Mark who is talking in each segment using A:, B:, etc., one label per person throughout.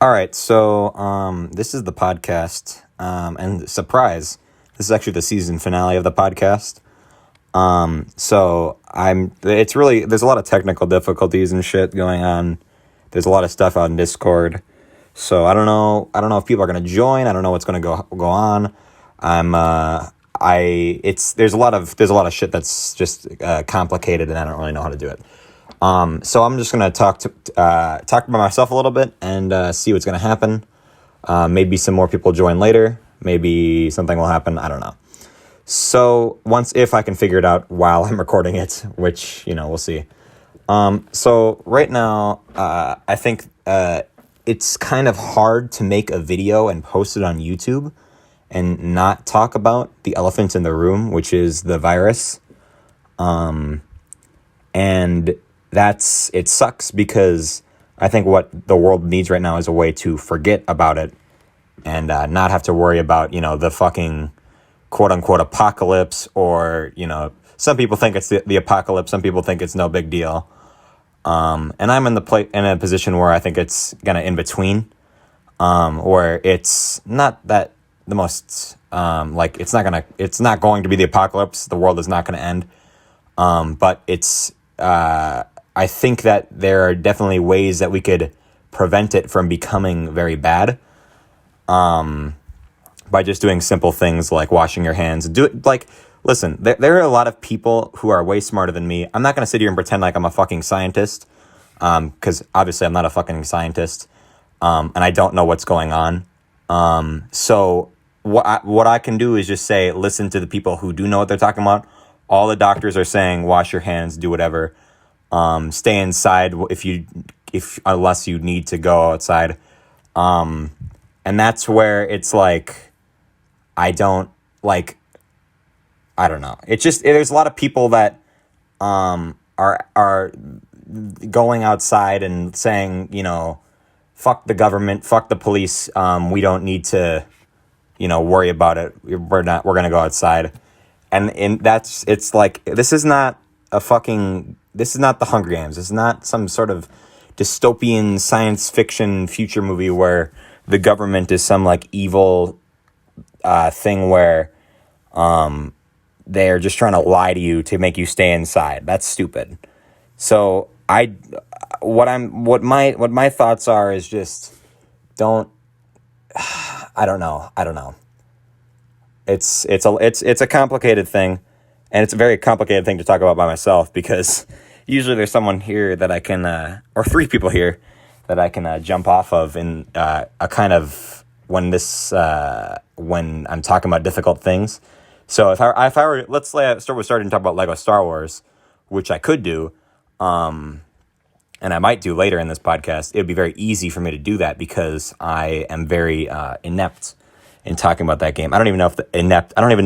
A: All right, so this is the podcast, and surprise, this is actually the season finale of the podcast. It's really, there's a lot of technical difficulties and shit going on. There's a lot of stuff on Discord, so I don't know if people are gonna join. I don't know what's gonna go on. There's a lot of shit that's just complicated, and I don't really know how to do it. So I'm just gonna talk about myself a little bit and see what's gonna happen. Maybe some more people join later. Maybe something will happen. I don't know. So if I can figure it out while I'm recording it, which we'll see. So right now, I think it's kind of hard to make a video and post it on YouTube and not talk about the elephant in the room, which is the virus. And it sucks because I think what the world needs right now is a way to forget about it and not have to worry about, the fucking quote unquote apocalypse, or, some people think it's the apocalypse. Some people think it's no big deal. And I'm in a position where I think it's kind of in between, where it's not that the most, it's not going to be the apocalypse. The world is not going to end. But it's, I think that there are definitely ways that we could prevent it from becoming very bad, by just doing simple things like washing your hands. Listen, there are a lot of people who are way smarter than me. I'm not going to sit here and pretend like I'm a fucking scientist, because obviously I'm not a fucking scientist, and I don't know what's going on. So what I can do is just say, listen to the people who do know what they're talking about. All the doctors are saying, wash your hands, do whatever. Stay inside unless you need to go outside. And that's where it's like, I don't know. It's just, there's a lot of people that, are going outside and saying, fuck the government, fuck the police. We don't need to, worry about it. We're going to go outside. And it's like, this is not the Hunger Games. It's not some sort of dystopian science fiction future movie where the government is some evil thing where they're just trying to lie to you to make you stay inside. That's stupid. So what my thoughts are is just don't. I don't know. It's a complicated thing, and it's a very complicated thing to talk about by myself, because usually there's someone here that I can, or three people here that I can jump off of in a kind of when I'm talking about difficult things. So if I were, let's start to talk about Lego Star Wars, which I could do, and I might do later in this podcast. It would be very easy for me to do that because I am very inept in talking about that game. I don't even know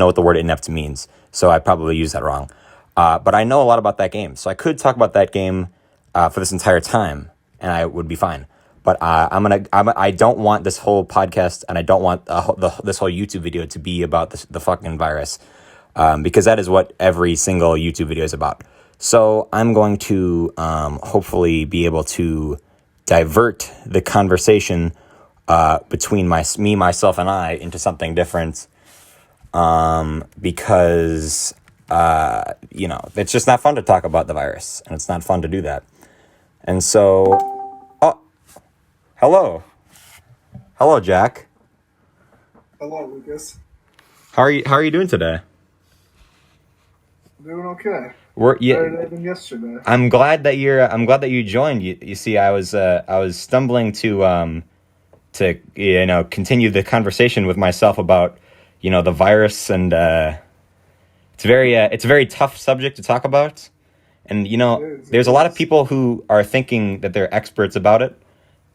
A: what the word inept means, so I probably use that wrong. But I know a lot about that game, so I could talk about that game for this entire time, and I would be fine. But I don't want this whole podcast, and I don't want this whole YouTube video to be about the fucking virus, because that is what every single YouTube video is about. So I'm going to hopefully be able to divert the conversation between myself, and I into something different, because it's just not fun to talk about the virus, and it's not fun to do that. And so, hello, Jack.
B: Hello, Lukas.
A: How are you doing today?
B: Doing okay.
A: Better
B: today than yesterday.
A: I'm glad that you joined. You see, I was stumbling to continue the conversation with myself about the virus, and it's a very tough subject to talk about, and there's a lot of people who are thinking that they're experts about it,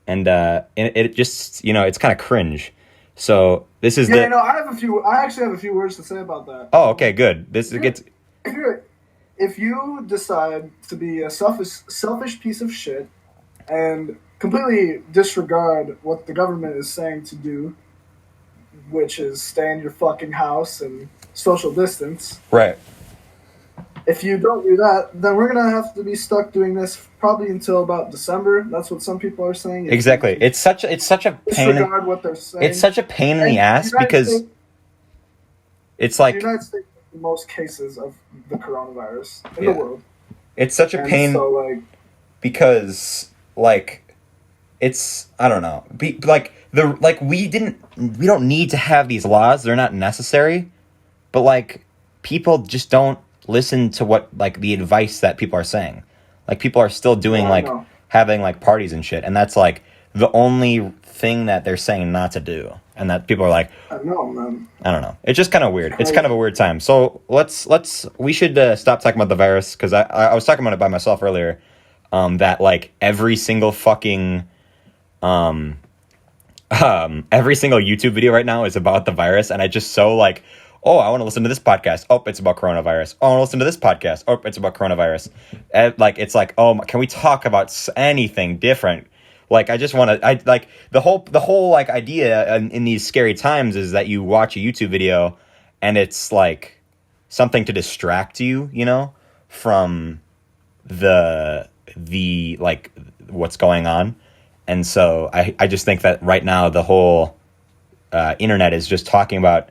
A: and it just it's kind of cringe. So this is
B: I actually have a few words to say about that.
A: Oh, okay, good.
B: If you decide to be a selfish piece of shit and completely disregard what the government is saying to do, which is stay in your fucking house and social distance.
A: Right.
B: if you don't do that, then we're gonna have to be stuck doing this probably until about December. That's what some people are saying.
A: Exactly. It's such a pain.
B: Disregard what they're saying.
A: It's such a pain in the ass because it's like
B: the United States has the most cases of the coronavirus in the world.
A: It's such a pain because like it's I don't know. We don't need to have these laws. They're not necessary. But like people just don't listen to what like the advice that people are saying. Like people are still doing having like parties and shit, and that's like the only thing that they're saying not to do, and that people are like,
B: I know, man.
A: I don't know. It's just kind of weird. It's kind of a weird time. So we should stop talking about the virus because I was talking about it by myself earlier. That like every single fucking every single YouTube video right now is about the virus, and I just so like. Oh, I want to listen to this podcast. Oh, it's about coronavirus. Oh, I want to listen to this podcast. Oh, it's about coronavirus. And, like, it's like, oh, can we talk about anything different? Like, I just want to, like, the whole, like, idea in these scary times is that you watch a YouTube video and it's, like, something to distract you, you know, from the like, what's going on. And so I just think that right now the whole internet is just talking about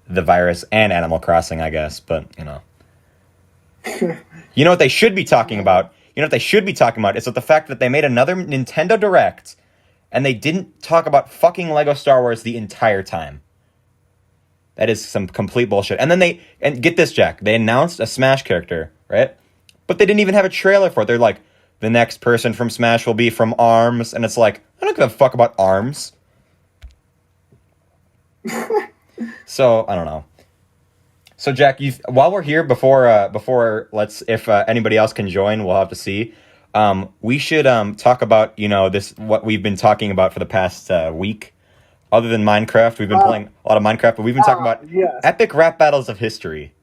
A: the virus and Animal Crossing, I guess, but you know what they should be talking about. You know what they should be talking about is that the fact that they made another Nintendo Direct and they didn't talk about fucking Lego Star Wars the entire time. That is some complete bullshit. And then and get this, Jack, they announced a Smash character, right? But they didn't even have a trailer for it. They're like, the next person from Smash will be from ARMS, and it's like, I don't give a fuck about ARMS. So I don't know. So Jack, while we're here, before if anybody else can join, we'll have to see. We should talk about this what we've been talking about for the past week. Other than Minecraft, we've been playing a lot of Minecraft, but we've been talking about epic rap battles of history.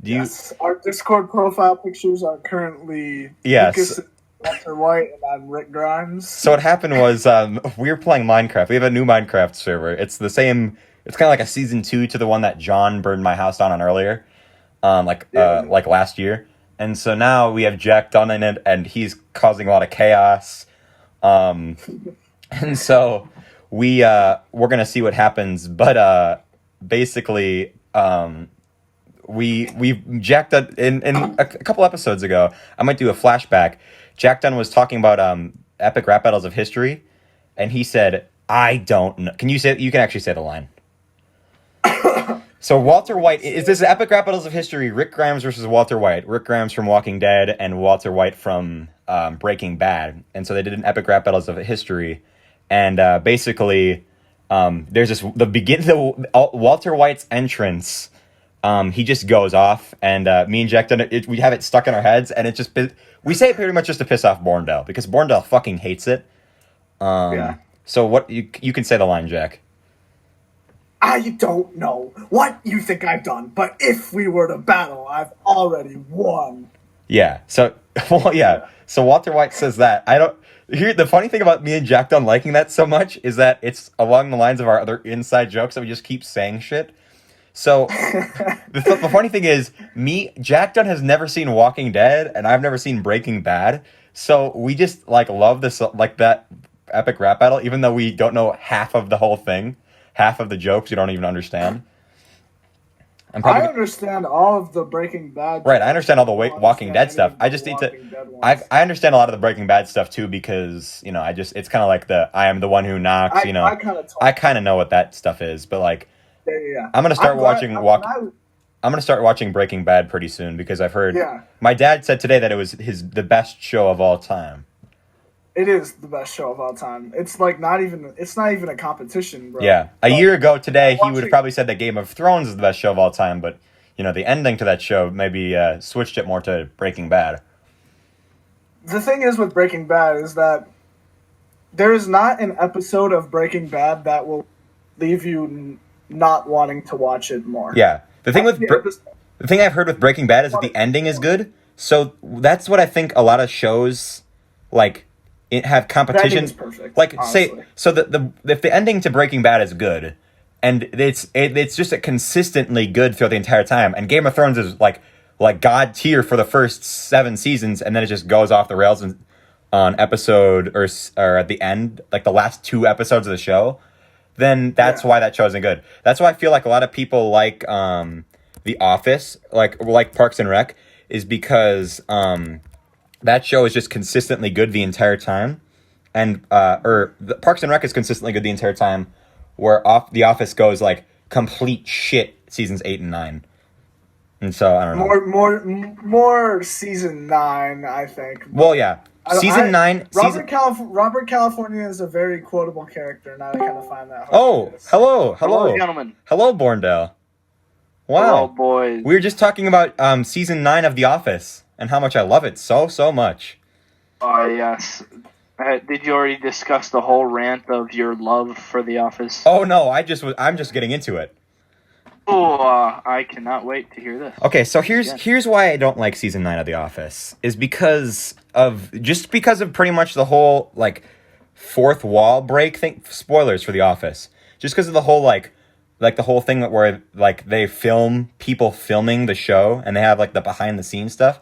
B: Yes, our Discord profile pictures are currently
A: Lukas,
B: Walter White, and I'm Rick Grimes.
A: So what happened was we were playing Minecraft. We have a new Minecraft server. It's the same. It's kind of like a season 2 to the one that John burned my house down on earlier, like last year. And so now we have Jack done in it, and he's causing a lot of chaos. And so we're gonna see what happens. But basically, we Jack Dunn in a couple episodes ago. I might do a flashback. Jack Dunn was talking about epic rap battles of history, and he said, "I don't know." Can you say? You can actually say the line. So Walter White is this epic rap battles of history? Rick Grimes versus Walter White. Rick Grimes from Walking Dead and Walter White from Breaking Bad. And so they did an epic rap battles of history, and basically, there's this Walter White's entrance. He just goes off, and me and Jack Dunn, we have it stuck in our heads, and we say it pretty much just to piss off Borndale, because Borndale fucking hates it. So what you can say the line, Jack.
B: I don't know what you think I've done, but if we were to battle, I've already won.
A: Yeah. So So Walter White says that. The funny thing about me and Jack Dunn liking that so much is that it's along the lines of our other inside jokes that we just keep saying shit. So the funny thing is, Jack Dunn has never seen Walking Dead, and I've never seen Breaking Bad. So we just love this that epic rap battle, even though we don't know half of the whole thing, half of the jokes we don't even understand.
B: I understand all of the Breaking Bad.
A: Right, I understand all the Walking Dead stuff. I just need to. I understand a lot of the Breaking Bad stuff too, because it's kind of like I am the one who knocks. I kind of know what that stuff is, but
B: Yeah.
A: I'm gonna start watching I'm gonna start watching Breaking Bad pretty soon, because I've heard.
B: Yeah.
A: My dad said today that it was the best show of all time.
B: It is the best show of all time. It's not even a competition, bro.
A: Yeah. A year ago today, he would have probably said that Game of Thrones is the best show of all time, but the ending to that show maybe switched it more to Breaking Bad.
B: The thing is with Breaking Bad is that there is not an episode of Breaking Bad that will leave you not wanting to watch it more.
A: Yeah. The thing I've heard with Breaking Bad is that the ending is good. So that's what I think a lot of shows have competition.
B: The ending is perfect,
A: if the ending to Breaking Bad is good, and it's just consistently good throughout the entire time, and Game of Thrones is like god tier for the first 7 seasons, and then it just goes off the rails on episode or at the end, like the last 2 episodes of the show, then that's why that show isn't good. That's why I feel like a lot of people like The Office, like Parks and Rec, is because that show is just consistently good the entire time, and the Parks and Rec is consistently good the entire time, where The Office goes like complete shit seasons 8 and 9. And so I don't know.
B: More season 9, I think.
A: Well, yeah, season 9.
B: Robert California is a very quotable character, and I kind of find that hard.
A: Oh, hello,
C: gentlemen.
A: Hello, Borndale. Wow,
C: hello, boys.
A: We were just talking about season 9 of The Office and how much I love it so much.
C: Oh yes. Did you already discuss the whole rant of your love for The Office?
A: Oh no, I'm just getting into it.
C: Oh, I cannot wait to hear this.
A: Okay, so here's why I don't like season 9 of The Office, is because of pretty much the whole like fourth wall break thing. Spoilers for The Office. Just because of the whole like the whole thing where like they film people filming the show and they have like the behind the scenes stuff.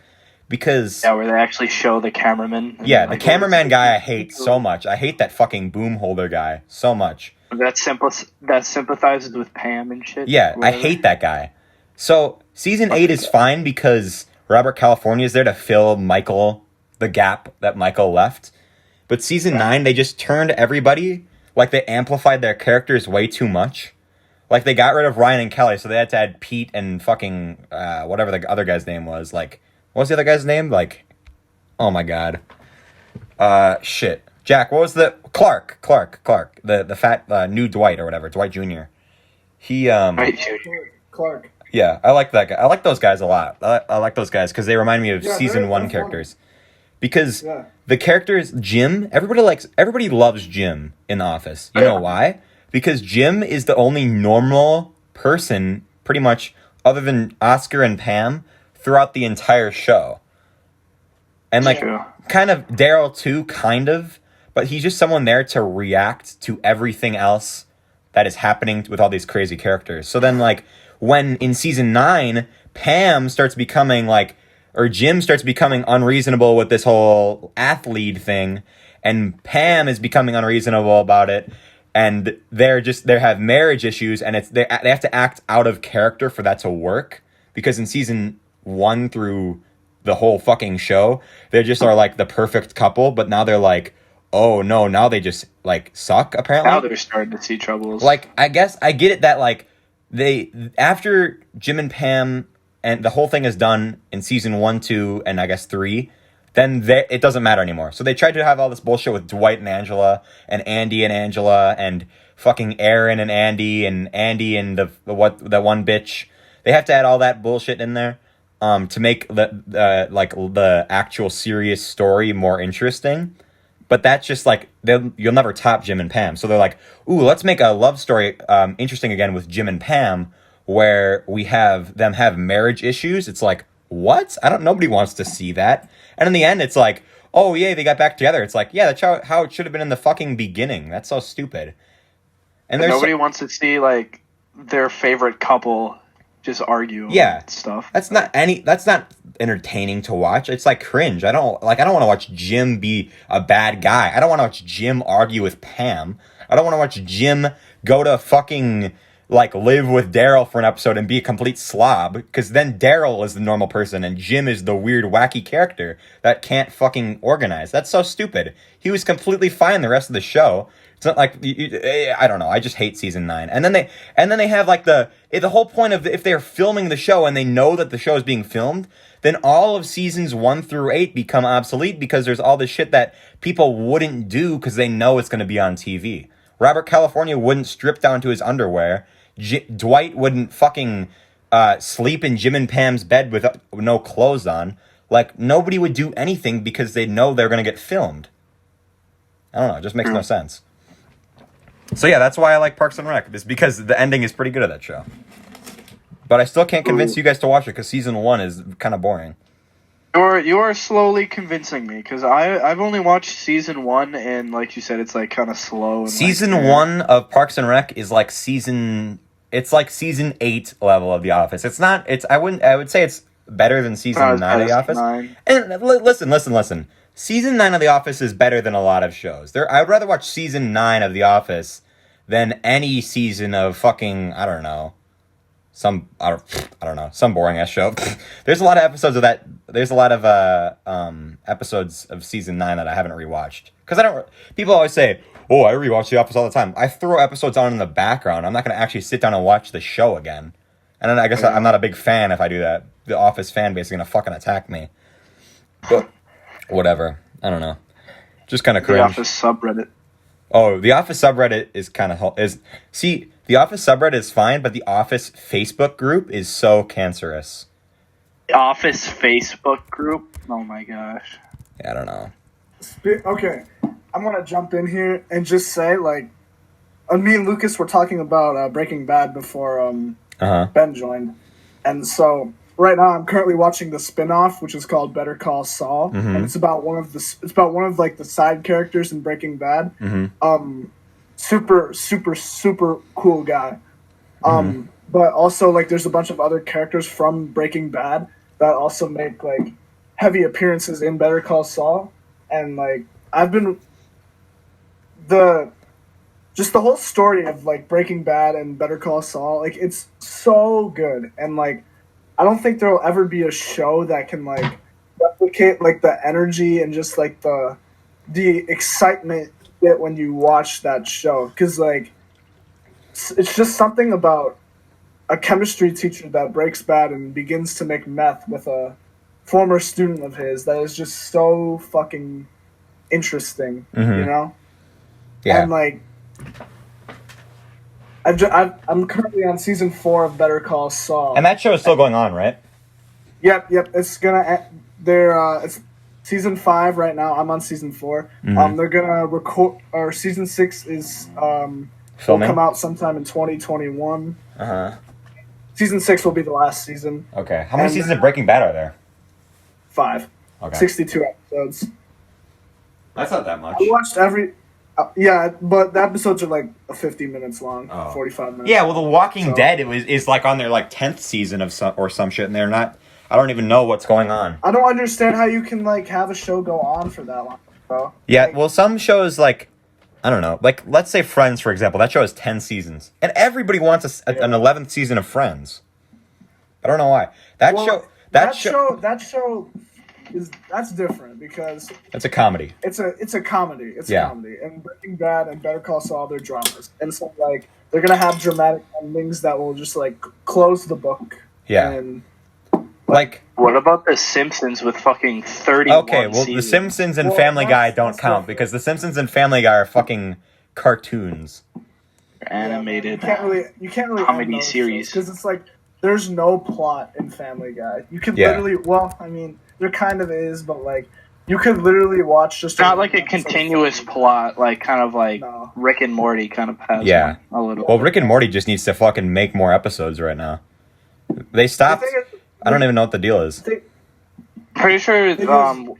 A: Because
C: where they actually show the cameraman.
A: Yeah, the cameraman guy I hate so much. I hate that fucking boom holder guy so much.
C: That sympathizes with Pam and shit.
A: Yeah,
C: whatever.
A: I hate that guy. So season 8 is fine because Robert California is there to fill the gap that Michael left. But season 9, they just turned everybody, like they amplified their characters way too much. Like they got rid of Ryan and Kelly, so they had to add Pete and fucking whatever the other guy's name was. Like, what was the other guy's name? Like, oh my god. Shit. Jack, what was the... Clark. The fat new Dwight or whatever. Dwight Jr. He,
B: Clark.
A: Yeah, I like that guy. I like those guys a lot. I like those guys because they remind me of season 1 characters. Funny. Because the characters... Jim... Everybody loves Jim in The Office. You know why? Because Jim is the only normal person, pretty much, other than Oscar and Pam, throughout the entire show. And like kind of Daryl too, kind of, but he's just someone there to react to everything else that is happening with all these crazy characters. So then like when in season 9 Pam starts becoming Jim starts becoming unreasonable with this whole athlete thing, and Pam is becoming unreasonable about it, and they have marriage issues, and they have to act out of character for that to work, because in season 1 through the whole fucking show, they just are like the perfect couple, but now they're like, oh no, now they just like suck apparently.
C: Now they're starting to see troubles.
A: Like, I guess I get it that like they, after Jim and Pam and the whole thing is done in season 1, 2, and I guess 3, then it doesn't matter anymore. So they tried to have all this bullshit with Dwight and Angela and Andy and Angela and fucking Aaron and Andy and the one bitch. They have to add all that bullshit in there to make the actual serious story more interesting. But that's just like, you'll never top Jim and Pam. So they're like, ooh, let's make a love story interesting again with Jim and Pam, where we have them have marriage issues. It's like, what? Nobody wants to see that. And in the end, it's like, oh yeah, they got back together. It's like, yeah, that's how it should have been in the fucking beginning. That's so stupid. And
C: nobody wants to see like their favorite couple just argue.
A: Yeah,
C: and stuff.
A: That's not entertaining to watch. It's like cringe. I don't want to watch Jim be a bad guy. I don't want to watch Jim argue with Pam. I don't want to watch Jim go to fucking like live with Daryl for an episode and be a complete slob, because then Daryl is the normal person and Jim is the weird wacky character that can't fucking organize. That's so stupid. He was completely fine the rest of the show. It's not like I don't know. I just hate season 9. And then they have like the whole point of if they're filming the show and they know that the show is being filmed, then all of seasons 1 through 8 become obsolete because there's all this shit that people wouldn't do because they know it's going to be on TV. Robert California wouldn't strip down to his underwear. Dwight wouldn't fucking sleep in Jim and Pam's bed with no clothes on. Like, nobody would do anything because they know they're going to get filmed. I don't know. It just makes no sense. So yeah, that's why I like Parks and Rec. Is because the ending is pretty good of that show. But I still can't convince you guys to watch it because season 1 is kind of boring.
C: You are slowly convincing me, because I've only watched season 1, and like you said, it's like kind of slow. And
A: season 1 of Parks and Rec is like season 8 level of The Office. I would say it's better than season
C: Not as
A: 9 of
C: bad
A: The
C: as
A: Office.
C: 9.
A: And listen. Season 9 of The Office is better than a lot of shows. I would rather watch season 9 of The Office than any season of fucking, I don't know, some boring ass show. There's a lot of episodes of that. There's a lot of episodes of season 9 that I haven't rewatched. Because people always say, oh, I rewatch The Office all the time. I throw episodes on in the background. I'm not going to actually sit down and watch the show again. And then I guess I'm not a big fan if I do that. The Office fan base is going to fucking attack me. But whatever. I don't know. Just kind of cringe.
C: The Office subreddit.
A: Oh, the Office subreddit is kind of... See, the Office subreddit is fine, but the Office Facebook group is so cancerous.
C: Office Facebook group? Oh my gosh.
A: Yeah, I don't know.
B: Okay, I'm gonna jump in here and just say, like, me and Lucas were talking about Breaking Bad before Ben joined, and so right now I'm currently watching the spin-off, which is called Better Call Saul, and it's about one of the side characters in Breaking Bad. Super cool guy. But also, like, there's a bunch of other characters from Breaking Bad that also make, like, heavy appearances in Better Call Saul. And, like, the whole story of, like, Breaking Bad and Better Call Saul, like, it's so good. And, like, I don't think there will ever be a show that can, like, replicate, like, the energy and just, like, the excitement you get when you watch that show. Because, like, it's just something about a chemistry teacher that breaks bad and begins to make meth with a former student of his that is just so fucking interesting, you know?
A: Yeah.
B: And, like, I'm currently on season 4 of Better Call Saul.
A: And that show is still going on, right?
B: Yep. It's gonna. It's season 5 right now. I'm on season 4. They're gonna record. Or season 6 is will come out sometime in 2021. Season 6 will be the last season.
A: Okay. How many seasons of Breaking Bad are there?
B: 5.
A: Okay.
B: 62 episodes.
A: That's not that much.
B: I watched every. Yeah, but the episodes are like 50 minutes long, 45 minutes.
A: Yeah, well, The Walking Dead is like on their like 10th season of some shit, and they're not. I don't even know what's going on.
B: I don't understand how you can like have a show go on for that long, bro.
A: Yeah,
B: like,
A: well, some shows like I don't know, like let's say Friends, for example. That show has 10 seasons, and everybody wants an 11th season of Friends. I don't know why. That show that's different because it's a comedy.
B: It's a comedy. It's a comedy. And Breaking Bad and Better Call Saul, they're dramas. And so like they're gonna have dramatic endings that will just like close the book.
A: Yeah.
B: And
A: like
C: what about The Simpsons with fucking 31
A: Okay, well
C: seasons?
A: The Simpsons and Family Guy don't count because The Simpsons and Family Guy are fucking cartoons.
C: Animated
B: you can't really
C: comedy series
B: because it's like there's no plot in Family Guy. You could literally there kind of is, but like you could literally watch just
C: not like a continuous plot, like kind of like Rick and Morty kind of has a little.
A: Well, Rick and Morty just needs to fucking make more episodes right now. They stopped. I don't even know what the deal is.
C: Pretty sure.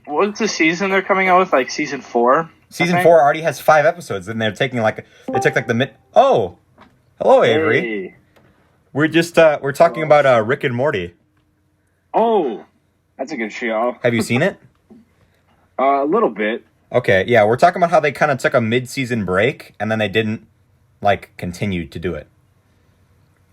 C: What's the season they're coming out with? Like season 4.
A: Season 4 already has 5 episodes, and they're taking they took like the mid. Oh, hello, Avery.
C: Hey.
A: We're just we're talking about Rick and Morty.
D: Oh, that's a good show.
A: Have you seen it?
D: A little bit.
A: Okay, yeah, we're talking about how they kind of took a mid-season break, and then they didn't like continue to do it.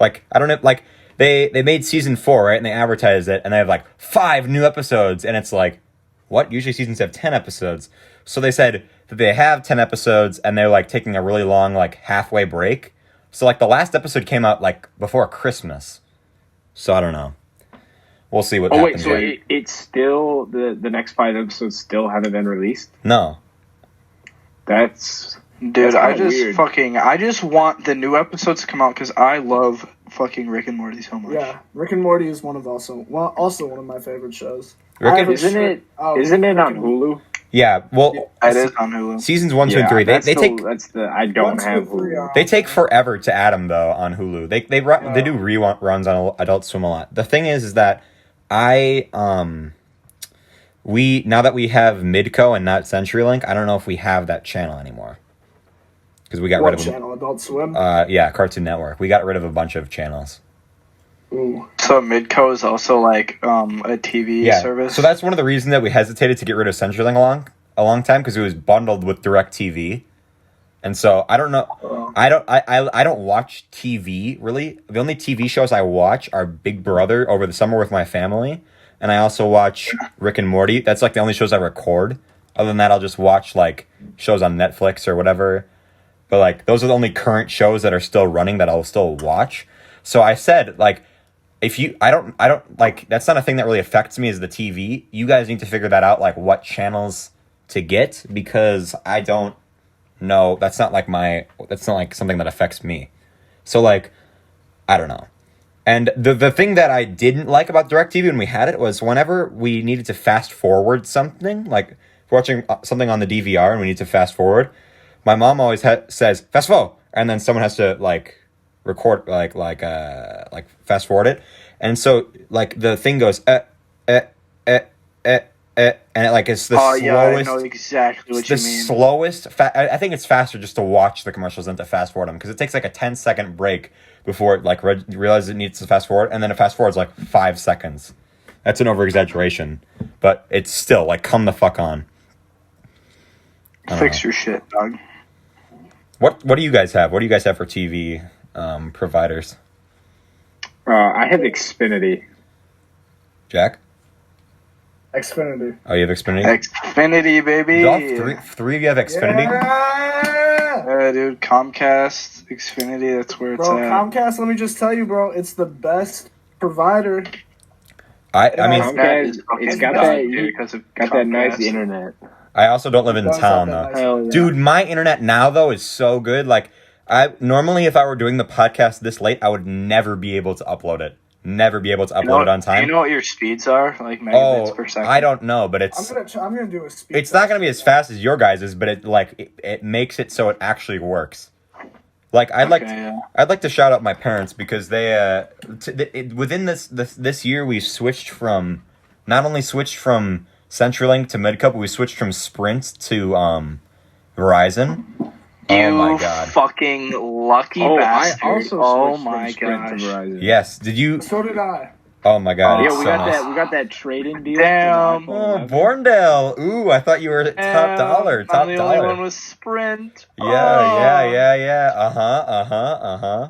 A: Like I don't know, like they made season 4, right, and they advertised it, and they have like 5 new episodes, and it's like, what? Usually seasons have 10 episodes, so they said that they have 10 episodes, and they're like taking a really long like halfway break. So, like, the last episode came out, like, before Christmas. So, I don't know. We'll see what happens.
D: Oh, wait, so it's still, the next 5 episodes still haven't been released?
A: No.
D: That's
C: Dude,
D: weird.
C: I just want the new episodes to come out because I love fucking Rick and Morty so much.
B: Yeah, Rick and Morty is also one of my favorite shows.
D: Isn't it on Hulu?
A: Yeah, well,
C: it is on Hulu.
A: Seasons 1, 2, and 3. They take.
D: I don't have Hulu.
A: They take forever to add them though on Hulu. They do reruns on Adult Swim a lot. The thing is that now that we have Midco and not CenturyLink, I don't know if we have that channel anymore because we got rid of
B: channel? Adult Swim.
A: Yeah, Cartoon Network. We got rid of a bunch of channels.
B: Ooh.
C: So Midco is also like a TV service.
A: So that's one of the reasons that we hesitated to get rid of CenturyLink a long time, because it was bundled with DirecTV. And so I don't know. I don't watch TV really. The only TV shows I watch are Big Brother over the summer with my family, and I also watch Rick and Morty. That's like the only shows I record. Other than that, I'll just watch like shows on Netflix or whatever. But like those are the only current shows that are still running that I'll still watch. So I said like, I don't like, that's not a thing that really affects me as the TV. You guys need to figure that out, like what channels to get, because I don't know. That's not like something that affects me. So like, I don't know. And the thing that I didn't like about DirecTV when we had it was whenever we needed to fast forward something, like if we're watching something on the DVR and we need to fast forward, my mom always says fast forward, and then someone has to like record like fast forward it, and so like the thing goes and it like it's the slowest.
C: Yeah, I know exactly what you mean.
A: The slowest. I think it's faster just to watch the commercials than to fast forward them, because it takes like a 10-second break before it like realizes it needs to fast forward, and then it fast forwards like 5 seconds. That's an over exaggeration, but it's still like, come the fuck on.
C: Fix your shit, dog.
A: What do you guys have? What do you guys have for TV providers?
D: I have Xfinity.
A: Jack?
B: Xfinity.
A: Oh, you have Xfinity?
C: Xfinity, baby.
A: All three of you have Xfinity?
B: Yeah,
C: dude. Comcast, Xfinity, that's where it's
B: bro,
C: at.
B: Comcast, let me just tell you, bro, it's the best provider.
A: I mean,
D: Comcast, it's got that nice internet.
A: I also don't live in town, though.
B: Nice.
A: Dude, my internet now, though, is so good. Like, normally, if I were doing the podcast this late, I would never be able to upload it. Never be able to upload it on time.
C: Do you know what your speeds are? Like megabits per second?
A: I don't know, but it's...
B: I'm gonna do a speed.
A: It's not gonna be as fast as your guys's, but it makes it so it actually works. Like I'd like to shout out my parents, because they within this year we not only switched from CenturyLink to Midcup, but we switched from Sprint to Verizon.
C: You
A: oh my god!
C: Fucking lucky bastard!
D: I also
C: oh
D: switched
C: my
D: from Sprint
C: gosh!
D: to Verizon.
A: Yes, did you?
B: So did I.
A: Oh my god!
D: Yeah,
A: it's
D: we
A: so
D: got
A: nice.
D: that. We got that trade-in deal.
C: Damn.
A: Oh, Borndale. Ooh, I thought you were top dollar. Top
C: the
A: dollar.
C: only one was Sprint.
A: Yeah. Uh-huh.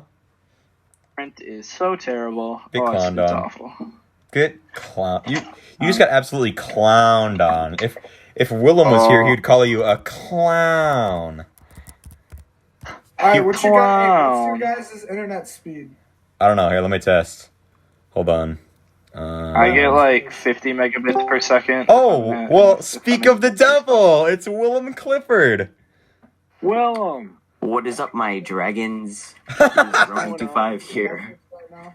C: Sprint is so terrible.
A: Big clown
C: it's
A: dog.
C: awful.
A: Good clown. You just got absolutely clowned on. If Willem was here, he'd call you a clown.
B: All right, what's your guys' internet speed?
A: I don't know. Here, let me test. Hold on.
C: I get like 50 megabits per second.
A: Oh, well, speak of the devil. It's Willem Clifford.
D: Willem.
E: What is up, my dragons? Roman25 here.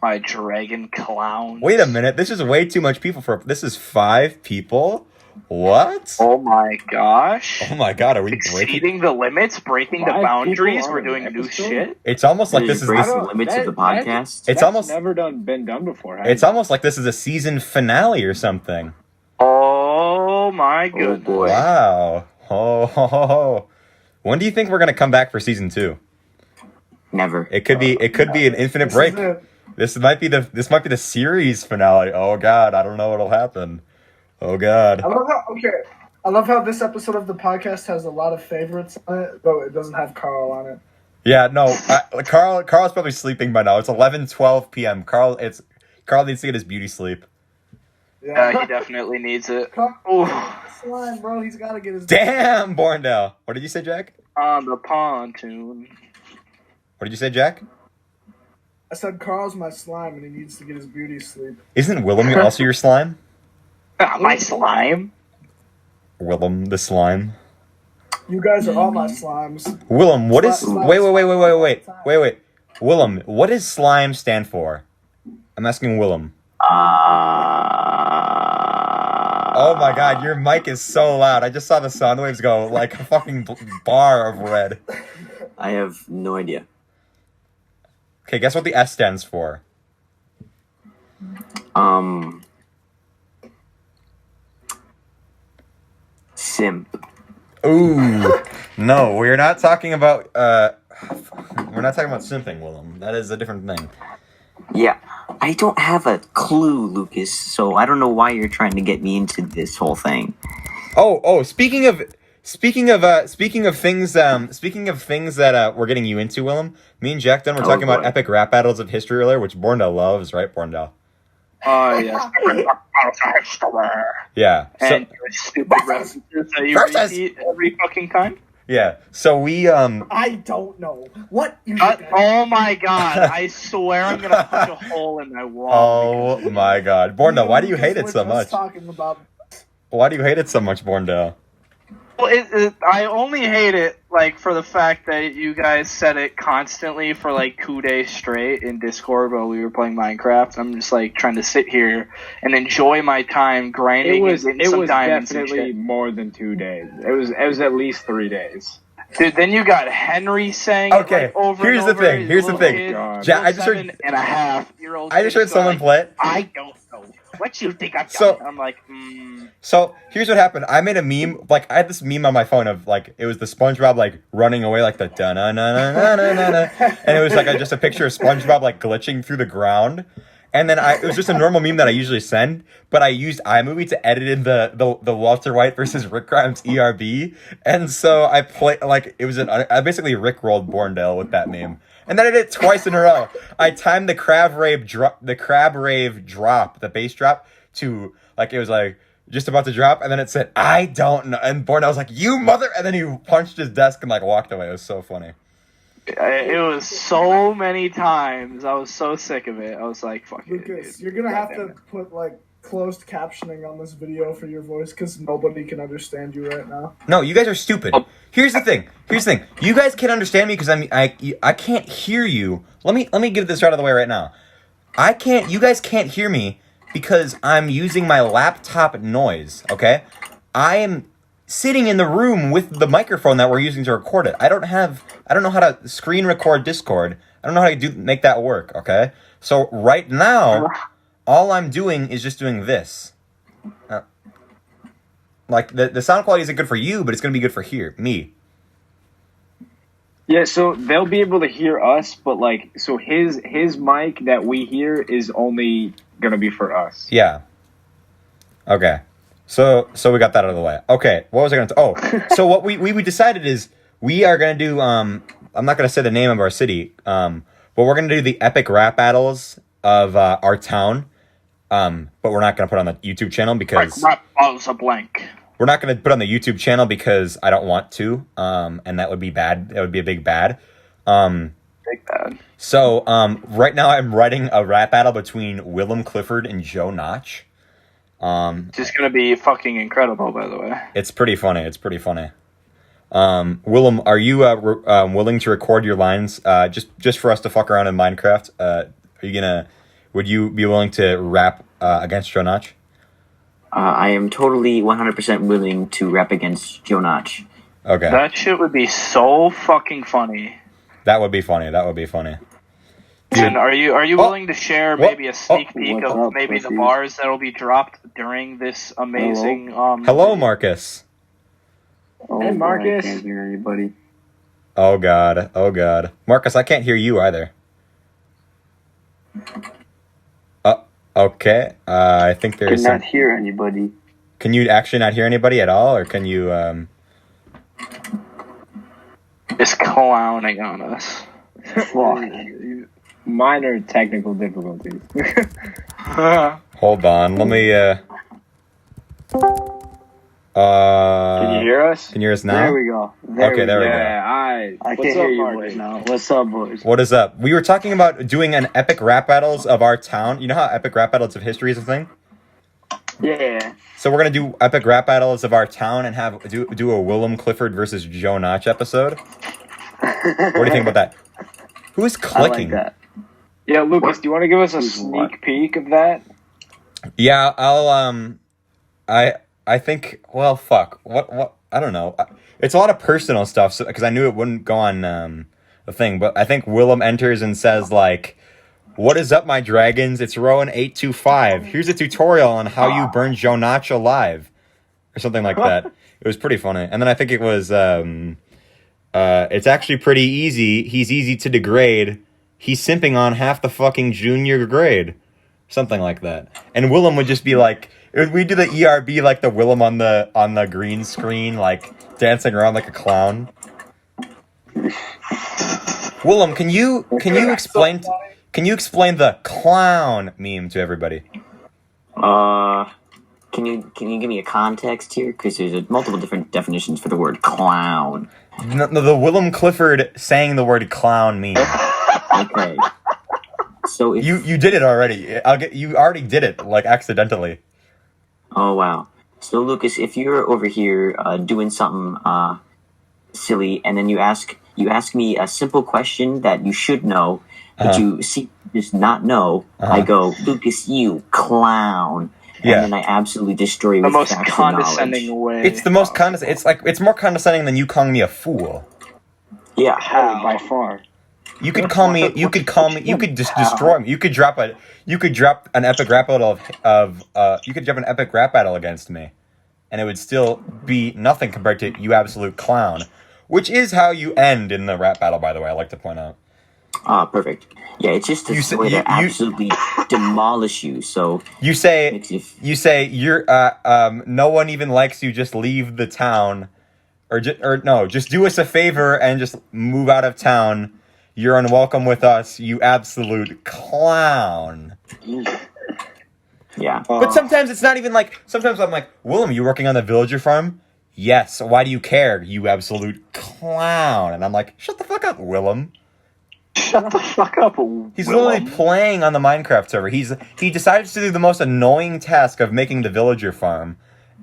C: My dragon clown.
A: Wait a minute. This is way too much people this is 5 people? What?
C: Oh my gosh.
A: Oh my god, are we
C: exceeding the limits, breaking the boundaries, we're doing new shit?
A: It's almost like this is
E: the limits of the podcast.
A: It's almost
D: never been done before.
A: It's almost like this is a season finale or something.
C: Oh my goodness.
E: Oh boy.
A: Wow. Oh. When do you think we're going to come back for season 2?
E: Never.
A: It could be an infinite break. This might be the series finale. Oh god, I don't know what'll happen. Oh god.
B: I love how this episode of the podcast has a lot of favorites on it, but it doesn't have Carl on it.
A: Yeah, no. Carl's probably sleeping by now. It's 11:12 p.m. Carl needs to get his beauty sleep.
C: Yeah, he definitely needs it.
B: Slime, bro. He's got to get his.
A: Damn, Borndale. What did you say, Jack?
C: On the pontoon.
A: What did you say, Jack?
B: I said Carl's my slime, and he needs to get his beauty sleep.
A: Isn't Willem also your slime?
C: My slime.
A: Willem the slime.
B: You guys are all my slimes.
A: Willem, what is... Wait. Willem, what does slime stand for? I'm asking Willem. Oh my god, your mic is so loud. I just saw the sound waves go like a fucking bar of red.
E: I have no idea.
A: Okay, guess what the S stands for?
E: Simp.
A: Ooh. No, we're not talking about simping, Willem. That is a different thing.
E: Yeah, I don't have a clue, Lucas, so I don't know why you're trying to get me into this whole thing.
A: Speaking of things that we're getting you into, Willem. Me and Jack Dunn were talking about epic rap battles of history earlier, which Borndale loves, right, Borndale?
C: Oh, yeah.
A: Yeah.
C: And your stupid references that you repeat every fucking time?
A: Yeah. So we
B: I don't know what you.
C: Oh my god! I swear I'm gonna punch a hole in my wall.
A: Oh my god, Borndale, why do you hate it so much?
B: Talking about.
A: Why do you hate it so much, Borndale?
C: Well, I only hate it like for the fact that you guys said it constantly for like 2 days straight in Discord while we were playing Minecraft. I'm just like trying to sit here and enjoy my time grinding.
D: It was
C: diamonds
D: definitely more than 2 days. It was at least 3 days.
C: Dude, then you got Henry saying
A: okay,
C: it, like, over
A: here's
C: and
A: the
C: over.
A: thing. Here's the thing.
C: Jack, I just heard 7.5-year-old.
A: I just heard someone play it.
C: I don't know. What you think I've done? I'm like,
A: So here's what happened. I made a meme. Like I had this meme on my phone of like it was the SpongeBob like running away like the da na na na na na na, and it was like just a picture of SpongeBob like glitching through the ground. And then it was just a normal meme that I usually send, but I used iMovie to edit in the Walter White versus Rick Grimes ERB, and so I I basically rickrolled Borndale with that meme, and then I did it twice in a row. I timed the crab rave drop, the bass drop to like it was like just about to drop, and then it said I don't know, and Borndale was like you mother, and then he punched his desk and like walked away. It was so funny.
C: It was so many times. I was so sick of it. I was like, fuck
B: Lucas,
C: it. Lucas,
B: you're going to have to put, like, closed captioning on this video for your voice because nobody can understand you right now.
A: No, you guys are stupid. Here's the thing. You guys can't understand me because I can't hear you. Let me get this out of the way right now. You guys can't hear me because I'm using my laptop noise, okay? I am sitting in the room with the microphone that we're using to record it. I don't know how to screen record Discord. I don't know how to make that work, okay? So right now, all I'm doing is just doing this. Like the sound quality isn't good for you, but it's going to be good for me.
D: Yeah, so they'll be able to hear us, but like so his mic that we hear is only going to be for us.
A: Yeah. Okay. So we got that out of the way. Okay, what was I going to... so what we decided is we are going to do... I'm not going to say the name of our city, but we're going to do the epic rap battles of our town, but we're not going to put on the YouTube channel because...
C: Rap battles a blank.
A: We're not going to put on the YouTube channel because I don't want to, and that would be bad. That would be a big bad.
C: Big bad.
A: So right now I'm writing a rap battle between Willem Clifford and Joe Notch.
C: Just gonna be fucking incredible, by the way.
A: It's pretty funny. Willem, are you willing to record your lines just for us to fuck around in Minecraft? Would you be willing to rap against Joe Notch?
E: I am totally 100% willing to rap against Joe Notch.
A: Okay.
C: That shit would be so fucking funny.
A: That would be funny.
C: Dude, are you willing to share maybe a sneak peek of maybe the bars that'll be dropped during this amazing
A: Hello, Marcus.
D: Hey, Marcus.
E: I can't hear anybody.
A: Oh god. Marcus, I can't hear you either. Okay. I think there's
E: Cannot hear anybody.
A: Can you actually not hear anybody at all, or can you
C: is clowning on us?
D: Minor technical difficulties.
A: Hold on, let me
D: Can you hear us?
A: Can you hear us now?
E: There we go.
A: There we go.
D: Yeah, I
E: can hear you boys now. What's up, boys?
A: What is up? We were talking about doing an epic rap battles of our town. You know how epic rap battles of history is a thing?
E: Yeah.
A: So we're gonna do epic rap battles of our town and do a Willem Clifford versus Joe Notch episode. What do you think about that? Who is clicking?
E: I like that.
D: Yeah, Lucas, do you want to give us a sneak peek of that?
A: Yeah, I'll I think, well, fuck. What I don't know. It's a lot of personal stuff because I knew it wouldn't go on the thing, but I think Willem enters and says like, "What is up, my dragons? It's Rowan825. Here's a tutorial on how you burn Joe Notch alive." Or something like that. It was pretty funny. And then I think it was it's actually pretty easy. He's easy to degrade. he's simping on half the fucking junior grade. Something like that. And Willem would just be like, we do the ERB like the Willem on the green screen, like dancing around like a clown. Willem, can you explain the clown meme to everybody?
E: Can you give me a context here? Because there's multiple different definitions for the word clown.
A: No, the Willem Clifford saying the word clown meme.
E: Okay. So if,
A: you did it already. You already did it, like, accidentally.
E: Oh wow. So Lucas, if you're over here doing something silly, and then you ask me a simple question that you should know, but you just not know, I go, Lucas, you clown.
A: Yeah.
E: And then I absolutely destroy you
C: The
E: with
C: most
E: facts and
C: condescending
E: knowledge.
C: way.
A: It's the most it's more condescending than you calling me a fool.
E: Yeah.
D: Oh, by far.
A: You could just destroy me. You could drop an epic rap battle against me, and it would still be nothing compared to you absolute clown, which is how you end in the rap battle, by the way. I like to point out.
E: Ah, perfect. Yeah, it's just a way to absolutely demolish you. So
A: you say you're no one even likes you. Just leave the town, just do us a favor and just move out of town. You're unwelcome with us, you absolute clown.
E: Yeah.
A: But sometimes it's not even like. Sometimes I'm like, Willem, you working on the villager farm? Yes. Why do you care, you absolute clown? And I'm like, shut the fuck up, Willem.
C: Shut the fuck up,
A: He's literally playing on the Minecraft server. He decides to do the most annoying task of making the villager farm,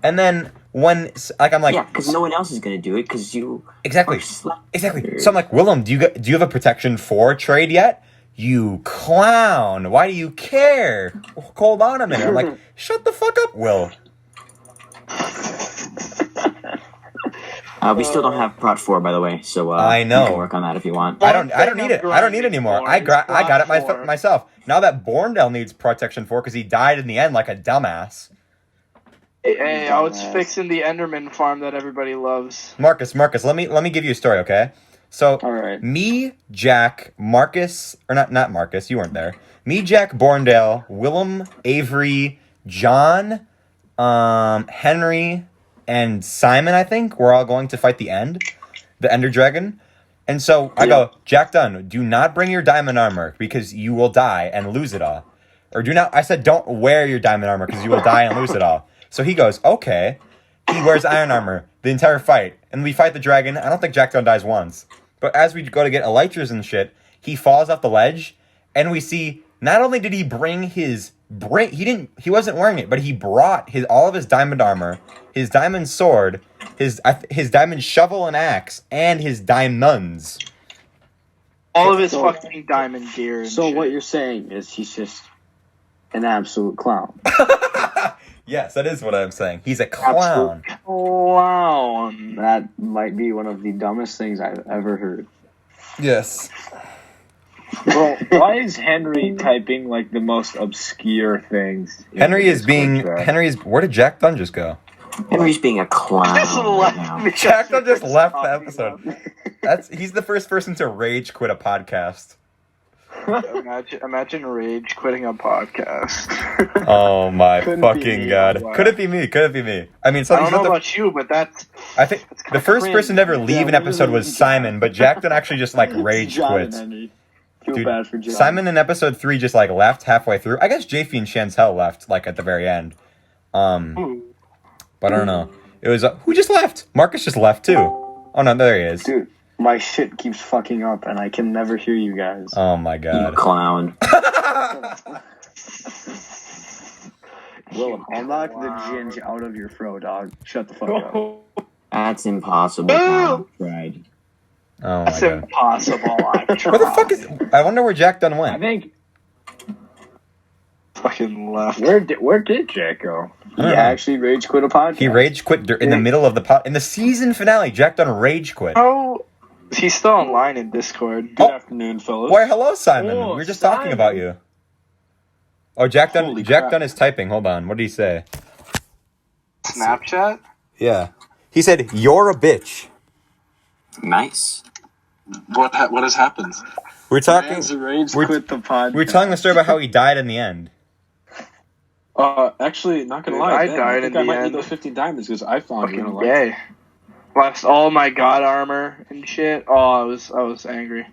A: and then when I'm like,
E: yeah, because no one else is gonna do it because you
A: exactly. So I'm like, Willem, do you have a protection 4 trade yet? You clown! Why do you care? Hold on a minute. I'm like, shut the fuck up, Will.
E: We still don't have Prot 4, by the way, so
A: I know.
E: You can work on that if you want.
A: I don't need it. I don't need it anymore. I got it myself. Now that Borndale needs protection 4 because he died in the end like a dumbass.
C: Hey, I was fixing the Enderman farm that everybody loves.
A: Marcus, let me give you a story, okay? So,
D: All right.
A: Me, Jack, Marcus, or not Marcus, you weren't there. Me, Jack, Borndale, Willem, Avery, John, Henry, and Simon, I think, we're all going to fight the Ender Dragon. And so I go, Jack Dunn, do not bring your diamond armor because you will die and lose it all. Or I said don't wear your diamond armor because you will die and lose it all. So he goes, okay. He wears iron armor the entire fight. And we fight the dragon. I don't think Jack Dunn dies once. But as we go to get elytras and shit, he falls off the ledge. And we see, not only did he bring he wasn't wearing it, but he brought all of his diamond armor, his diamond sword, his diamond shovel and axe, and his diamonds.
C: All of his fucking diamond gear and
D: So
C: shit.
D: what you're saying is he's just an absolute clown.
A: Yes, that is what I'm saying. He's a clown.
C: Clown.
D: That might be one of the dumbest things I've ever heard.
A: Yes.
D: Bro, why is Henry typing like the most obscure things?
A: Where did Jack Dunn just go?
E: Henry's being a clown right now.
A: Jack Dunn just left the episode. He's the first person to rage quit a podcast.
C: Imagine Rage quitting a podcast.
A: Oh my fucking
D: me,
A: god.
D: wow.
A: Could it be me? I mean,
C: I don't know about you, but
A: I think the first person to ever leave an episode was Simon, but Jack Dunn actually just like rage
D: John and
A: quits.
D: Henry. Feel
A: Dude,
D: bad for John.
A: Simon in episode 3 just like left halfway through. I guess JP and Chantel left like at the very end. But I don't know. It was who just left? Marcus just left too. Oh no, there he is.
D: Dude, my shit keeps fucking up and I can never hear you guys.
A: Oh my
E: You
A: god.
E: clown.
D: Willem, I'll knock the ginge out of your throat, dog. Shut the fuck up.
E: That's impossible. Tom. Right.
A: Oh my
C: that's
A: god.
C: impossible.
A: Where the fuck is? I wonder where Jack Dunn
D: I
A: went.
D: think
C: fucking left?
D: where did Jack go? He
A: I don't know.
D: actually rage quit a podcast.
A: He rage quit in the middle of the in the season finale. Jack Dunn rage quit.
C: Oh, he's still online in Discord.
D: Good afternoon, fellas.
A: Why, hello, Simon.
D: Oh,
A: we were just talking about you. Oh, Jack Dunn is typing. Hold on. What did he say?
C: Snapchat?
A: Yeah. He said, "You're a bitch."
E: Nice.
F: What has happened?
A: We're talking.
D: Man's rage
A: We're,
D: quit the pod.
A: we're telling the story about how he died in the end.
F: Actually, not gonna
C: Dude,
F: lie,
C: I
F: Ben,
C: died
F: I
C: in
F: think I
C: the
F: might
C: end.
F: need those 15 diamonds because I found you in a
C: Fucking
F: life.
C: gay. Lost all my god armor and shit. Oh, I was angry.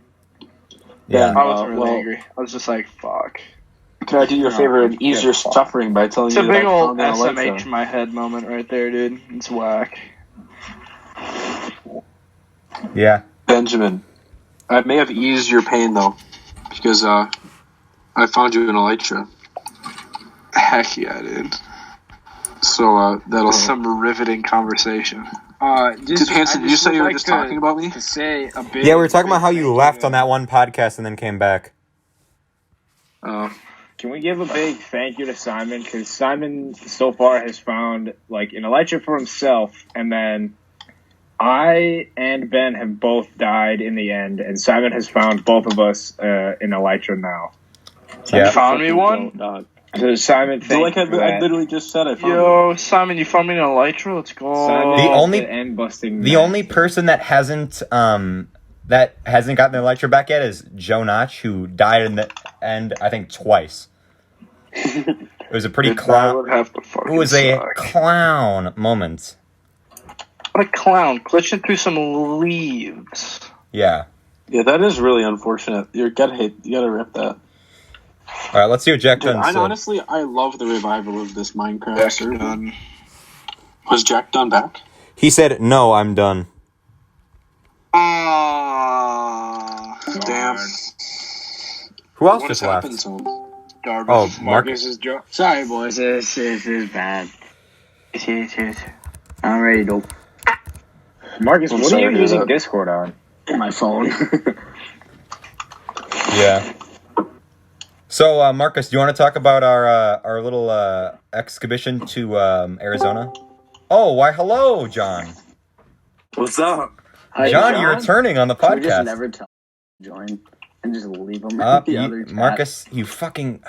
A: Yeah.
C: I was really
F: well-
C: angry. I was just like, fuck.
F: Can I do you a favor and ease your suffering by telling
C: It's
F: you
C: a
F: that
C: big
F: I
C: old
F: found you in a
C: SMH
F: life?
C: in my head moment right there, dude. It's whack.
A: Yeah.
F: Benjamin, I may have eased your pain though, because I found you in Elytra.
C: Heck yeah, dude.
F: So that'll.
C: Some riveting conversation.
F: Did Hanson, you say you were just talking about me?
D: To say a big,
A: Yeah, we were talking about how
D: big
A: you
D: thank
A: left
D: to-
A: on that one podcast and then came back.
D: Can we give a big thank you to Simon? Because Simon so far has found like an Elytra for himself, and then I and Ben have both died in the end, and Simon has found both of us in Elytra now.
A: Yeah.
C: You found me one?
F: Dog.
D: So Simon,
F: So
D: thank
F: like
D: you for
F: I
D: that.
F: literally just said, I found you.
C: Yo, Simon, you found me in Elytra? Let's go.
D: Simon
A: The
D: is
A: only-
D: end busting.
A: The only person that hasn't gotten their lecture back yet is Joe Notch, who died in the end, I think, twice. It was a pretty
C: That
A: clown.
C: would have to
A: It
C: fucking
A: was a
C: suck.
A: clown moment.
C: What a clown, glitching through some leaves.
A: Yeah.
F: Yeah, that is really unfortunate. You gotta rip that.
A: All right, let's see what Jack
F: Dude,
A: Dunn said.
F: honestly, I love the revival of this Minecraft server. Was Jack Dunn back?
A: He said, "No, I'm done."
F: Damn.
A: Who else
F: What
A: just
F: has
A: left?
F: happened to him?
A: Oh, Marcus.
D: is Joe. Sorry, boys. This is bad.
E: Cheers. I'm ready, dope.
D: Marcus,
F: I'm
D: what are
F: sorry
D: you
F: to hear
D: using
F: that.
D: Discord on?
E: My phone.
A: Yeah. So, Marcus, do you want to talk about our little excursion to Arizona? Oh, why, hello, John.
E: What's up?
A: John, you're returning on the
E: Can we just
A: podcast.
E: never tell join and just leave them
A: Marcus, you fucking...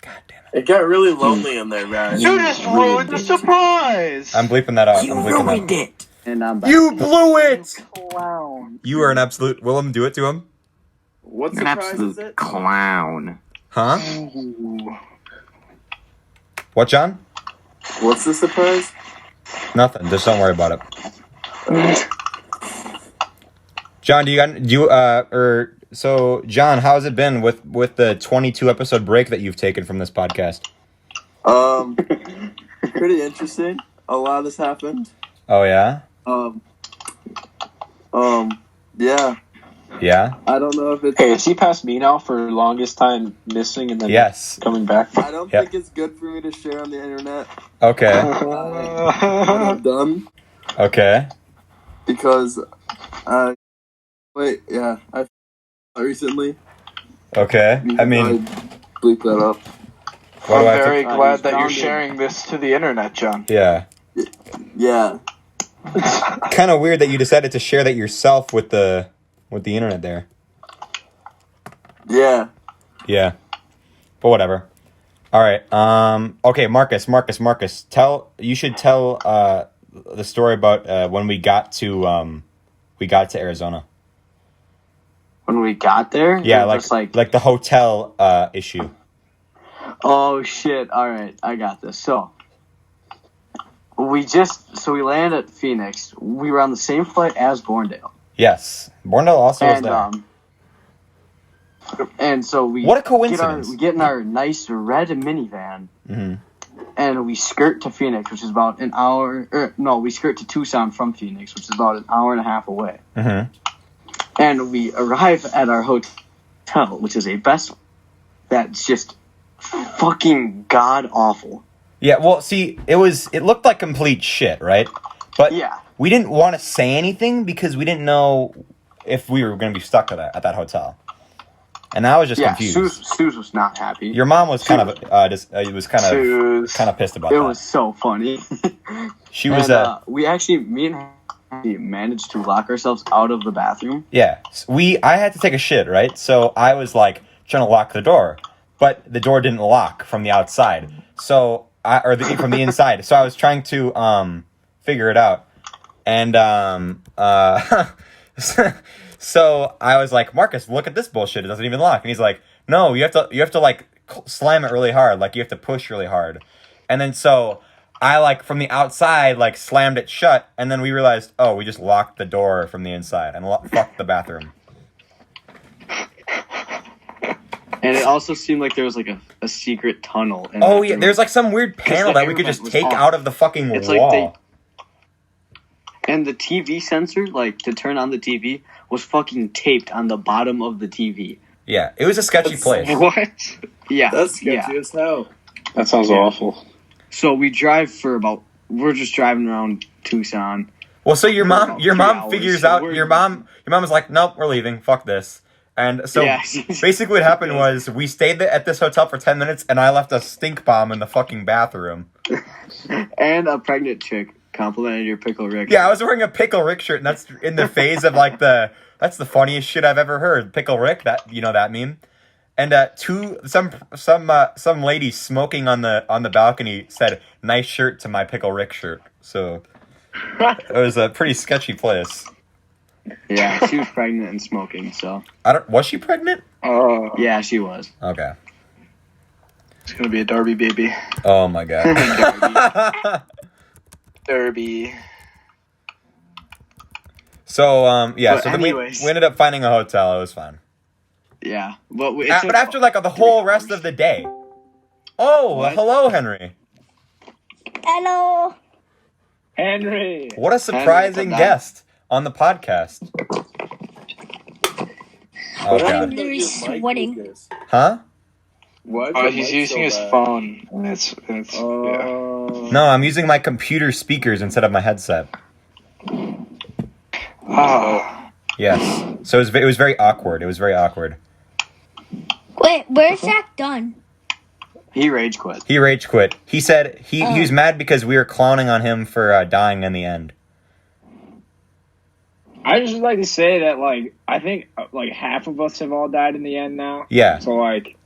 A: God damn it.
G: It got really lonely in there, man.
C: You just ruined the surprise!
A: I'm bleeping that out.
E: You
A: I'm bleeping
E: ruined
A: that.
E: it. And I'm back.
A: You blew it!
C: Clown.
A: You are an absolute... Willem, do it to him.
G: What
E: You're an
G: surprise is
E: absolute
G: it?
E: clown.
A: Huh?
C: Ooh.
A: What, John?
G: What's the surprise?
A: Nothing. Just don't worry about it. John, so John, how has it been with the 22 episode break that you've taken from this podcast?
G: Pretty interesting. A lot has happened.
A: Oh yeah?
G: Yeah.
A: Yeah?
G: I don't know if it's.
F: Hey, is he past me now for longest time missing and then
A: Yes.
F: coming back?
G: I don't
A: Yep.
G: think it's good for me to share on the internet.
A: Okay.
G: What I've done
A: Okay.
G: because, I recently.
A: Okay. I mean,
G: bleep that up.
A: what
C: I'm
A: do I have
C: very
A: to...
C: glad that you're
G: grounded.
C: sharing this to the internet, John.
A: Yeah.
G: Yeah.
A: Kind of weird that you decided to share that yourself with the internet there.
G: Yeah.
A: Yeah. But whatever. All right. Okay, Marcus. You should tell the story about when we got to Arizona.
E: When we got there,
A: Yeah,
E: it was
A: like the hotel issue.
E: oh shit! All right, I got this. So we landed at Phoenix. We were on the same flight as Borndale,
A: Yes. Borndale also was
E: and
A: there.
E: and so we
A: What a coincidence.
E: we get in our nice red minivan.
A: Mhm.
E: And we skirt to Phoenix, which is about an hour. We skirt to Tucson from Phoenix, which is about an hour and a half away.
A: Mhm.
E: And we arrive at our hotel, which is a Best that's just fucking god awful.
A: Yeah, well, see, it looked like complete shit, right? But
E: Yeah.
A: we didn't want to say anything because we didn't know if we were going to be stuck at that hotel. And I was just
E: Yeah,
A: confused.
E: Suze was not happy.
A: Your mom was kind of pissed about
E: It
A: that.
E: was so funny.
A: She was
E: we actually, me and her managed to lock ourselves out of the bathroom.
A: yeah. I had to take a shit, right? So I was like trying to lock the door, but the door didn't lock from the outside. So from the inside. So I was trying to figure it out, and So I was like, Marcus, look at this bullshit. It doesn't even lock. And he's like, no, you have to like slam it really hard. Like you have to push really hard. And then so I like from the outside like slammed it shut. And then we realized, oh, we just locked the door from the inside and fucked the bathroom.
H: And it also seemed like there was like a secret tunnel.
A: Oh yeah, there's like some weird panel that we could just take out of the fucking wall.
H: And the TV sensor, like to turn on the TV, was fucking taped on the bottom of the TV.
A: Yeah, it was a sketchy place.
H: What? Yeah,
G: That's sketchy as hell.
F: That sounds awful.
H: So we're just driving around Tucson.
A: Well, so your mom figures
H: so
A: out your mom was like, nope, we're leaving. Fuck this. And so basically what happened was we stayed at this hotel for 10 minutes and I left a stink bomb in the fucking bathroom.
H: And a pregnant chick complimented your Pickle Rick.
A: Yeah, I was wearing a Pickle Rick shirt and that's in the phase of like that's the funniest shit I've ever heard. Pickle Rick, that that meme. And some lady smoking on the balcony said, "Nice shirt" to my Pickle Rick shirt. So it was a pretty sketchy place.
H: Yeah, she was pregnant and smoking, so.
A: Was she pregnant?
H: Yeah, she was.
A: Okay.
C: It's gonna be a Derby baby.
A: Oh my god.
C: Derby.
A: So yeah,
H: But
A: so then we
H: anyways.
A: ended up finding a hotel. It was fine.
H: Yeah, but
A: But after like the whole rest of the day. Oh, hello, Henry.
I: Hello.
D: Henry.
A: What a surprising guest on the podcast. Oh
I: I'm
A: god.
I: literally sweating.
A: Huh?
G: What?
C: He's using his phone. It's yeah.
A: No, I'm using my computer speakers instead of my headset. Yes. So it was very awkward. It was very awkward.
I: Wait, where's Jack done?
H: He rage quit.
A: He rage quit. He said he was mad because we were clowning on him for dying in the end.
D: I just like to say that, like, I think, like, half of us have all died in the end now.
A: Yeah.
D: So, like,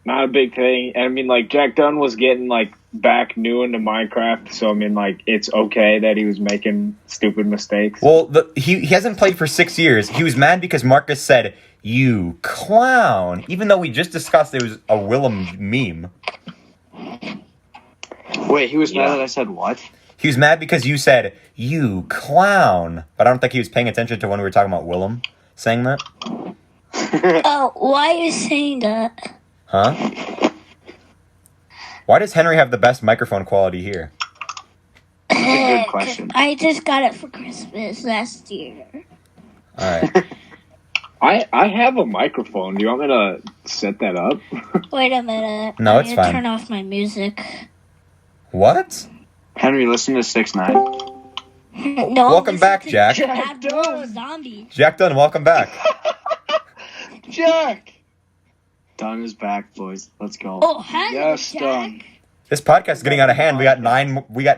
D: not a big thing. And, I mean, like, Jack Dunn was getting, like, back new into Minecraft. So, I mean, like, it's okay that he was making stupid mistakes.
A: Well, he hasn't played for 6 years. He was mad because Marcus said, "You clown," even though we just discussed it was a Willem meme.
H: Wait, he was mad that I said what?
A: He was mad because you said, "You clown," but I don't think he was paying attention to when we were talking about Willem saying that.
I: Oh, why are you saying that?
A: Huh? Why does Henry have the best microphone quality here?
H: That's a good question.
I: I just got it for Christmas last year.
A: All right.
D: I have a microphone. Do you want me to set that up?
I: Wait a minute.
A: No,
I: I
A: it's
I: need to
A: fine.
I: turn off my music.
A: What?
H: Henry, listen to 6ix9ine.
I: No,
A: Welcome back, Jack.
I: Bad Little Zombie.
A: Jack Dunn, welcome back.
C: Jack.
H: Dunn is back, boys. Let's go.
I: Oh, hello,
C: Yes,
I: Jack.
C: done.
A: This podcast is getting out of hand. We got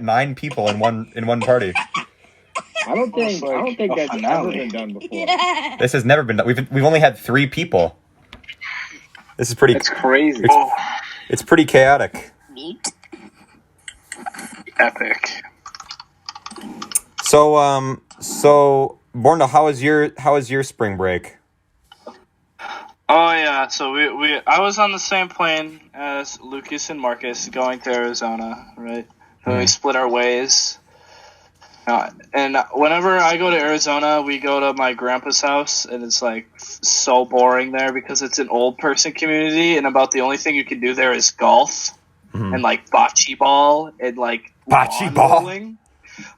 A: nine people in one party.
D: I don't think
C: a
D: that's ever
C: finale.
D: been done before.
A: This has never been done. We've only had 3 people. This is pretty.
F: It's crazy.
A: It's pretty chaotic.
C: Epic.
A: So Borna, how was your spring break?
C: Oh yeah, so I was on the same plane as Lukas and Marcus going to Arizona, right? And we split our ways. And whenever I go to Arizona, we go to my grandpa's house, and it's like so boring there because it's an old person community, and about the only thing you can do there is golf and like bocce ball and like
A: Bocce
C: lawn
A: ball.
C: bowling.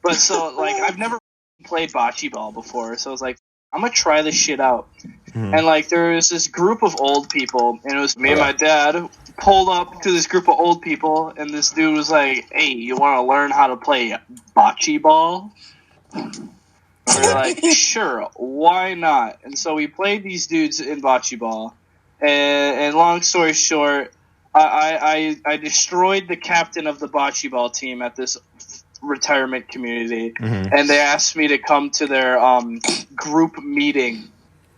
C: But so like I've never played bocce ball before, so I was like, I'm gonna try this shit out. And like there was this group of old people, and it was me and my dad pulled up to this group of old people, and this dude was like, "Hey, you want to learn how to play bocce ball?" And we're like, "Sure, why not?" And so we played these dudes in bocce ball, and long story short, I destroyed the captain of the bocce ball team at this retirement community, and they asked me to come to their group meeting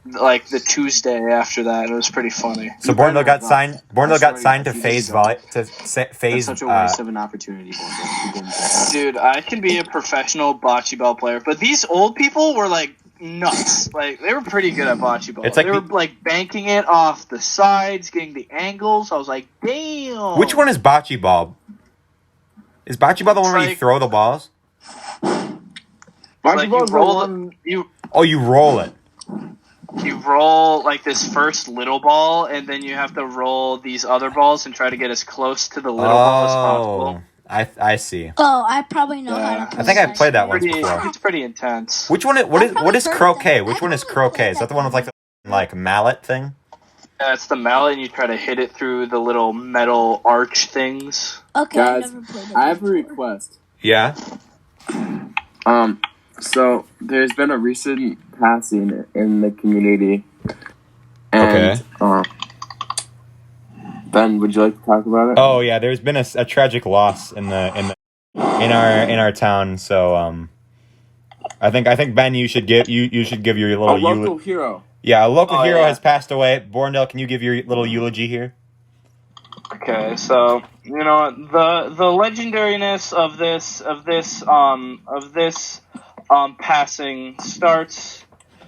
C: like the Tuesday after that. It was pretty funny.
A: So Borna got signed. Borna got signed to Phase Volley to Phase.
H: That's such a waste of an opportunity, boy.
C: Dude, I can be a professional bocce ball player, but these old people were like nuts. Like, they were pretty good at bocce ball.
A: It's like
C: they were, like, banking it off the sides, getting the angles. I was like, damn.
A: Which one is bocce ball? Is bocce ball the one where you throw the balls?
C: Like, you roll it.
A: You roll it.
C: You roll, like, this first little ball, and then you have to roll these other balls and try to get as close to the little ball as possible.
A: I see.
I: Oh, I probably know how to play.
A: I think I've played that once before.
C: It's pretty intense.
A: Which one? What is croquet? Which one is croquet? Is that the one with like mallet thing?
C: Yeah, it's the mallet, and you try to hit it through the little metal arch things.
I: Okay,
G: Guys,
I: I never played it
G: I have a
I: before.
G: request.
A: Yeah.
G: So there's been a recent passing in the community. And, Ben, would you like to talk about it?
A: Oh yeah, there's been a tragic loss in our town. So I think Ben, you should give your little
G: a local hero.
A: Yeah, a local hero has passed away. Borndale, can you give your little eulogy here?
C: Okay, so the legendariness of this passing starts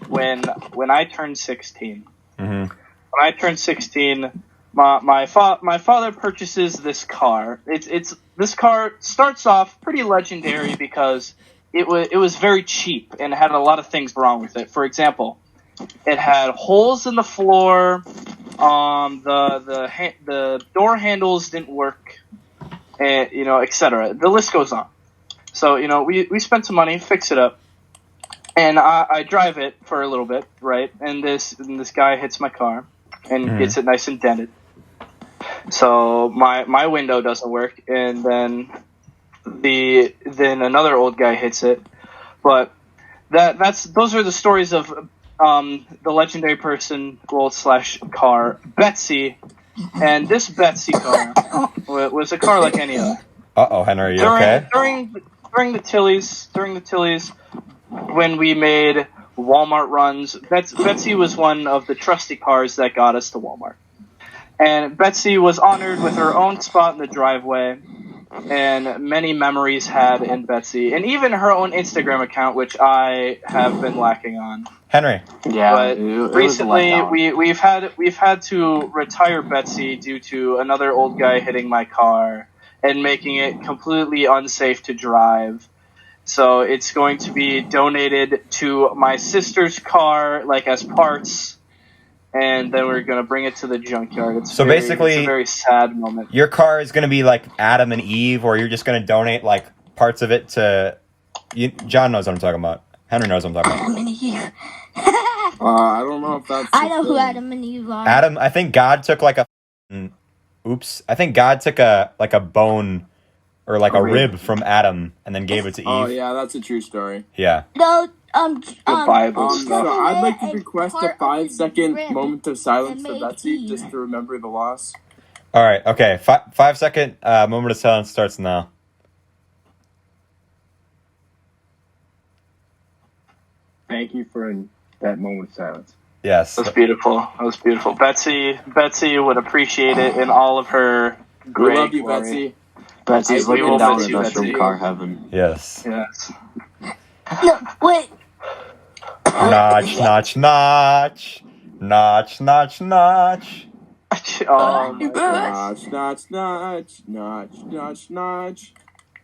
C: when I turned 16.
A: Mm-hmm.
C: When I turned 16, my father purchases this car. This car starts off pretty legendary because it was very cheap and had a lot of things wrong with it. For example, it had holes in the floor. The door handles didn't work, and etc. The list goes on. So we spent some money, fix it up, and I drive it for a little bit, right? And this guy hits my car and gets it nice and dented. So my window doesn't work, and then another old guy hits it. But those are the stories of the legendary person / car, Betsy, and this Betsy car was a car like any other.
A: Henry, are you okay?
C: During the Tillies, when we made Walmart runs, Betsy was one of the trusty cars that got us to Walmart. And Betsy was honored with her own spot in the driveway, and many memories had in Betsy, and even her own Instagram account, which I have been lacking on.
A: Henry.
H: Yeah,
C: but recently we've had to retire Betsy due to another old guy hitting my car and making it completely unsafe to drive. So it's going to be donated to my sister's car, like as parts, and then we're going to bring it to the junkyard. It's a very sad moment.
A: Your car is going to be like Adam and Eve, or you're just going to donate like parts of it to... John knows what I'm talking about. Henry knows what I'm talking about.
I: Adam and Eve.
G: I don't know if that's...
I: I know who Adam and Eve are.
A: Adam, I think God took like a... I think God took a bone or like a rib from Adam and then gave it to Eve.
G: Oh, yeah, that's a true story.
A: Yeah.
I: No,
C: the Bible
G: so I'd like to request a 5-second moment of silence for Betsy, just to remember the loss.
A: All right, okay. 5-second moment of silence starts now.
D: Thank you for that moment of silence.
A: Yes.
C: That was beautiful. Betsy would appreciate it in all of her great
G: We love you,
C: glory.
G: Betsy.
H: Betsy's
C: We
H: looking
C: will
H: down
C: miss
H: at
C: you,
H: us from
C: Betsy.
H: car heaven.
A: Yes.
C: Yes.
I: No, wait.
A: Notch, notch, notch. Notch, notch, notch.
G: Notch, notch, notch, notch, notch, notch.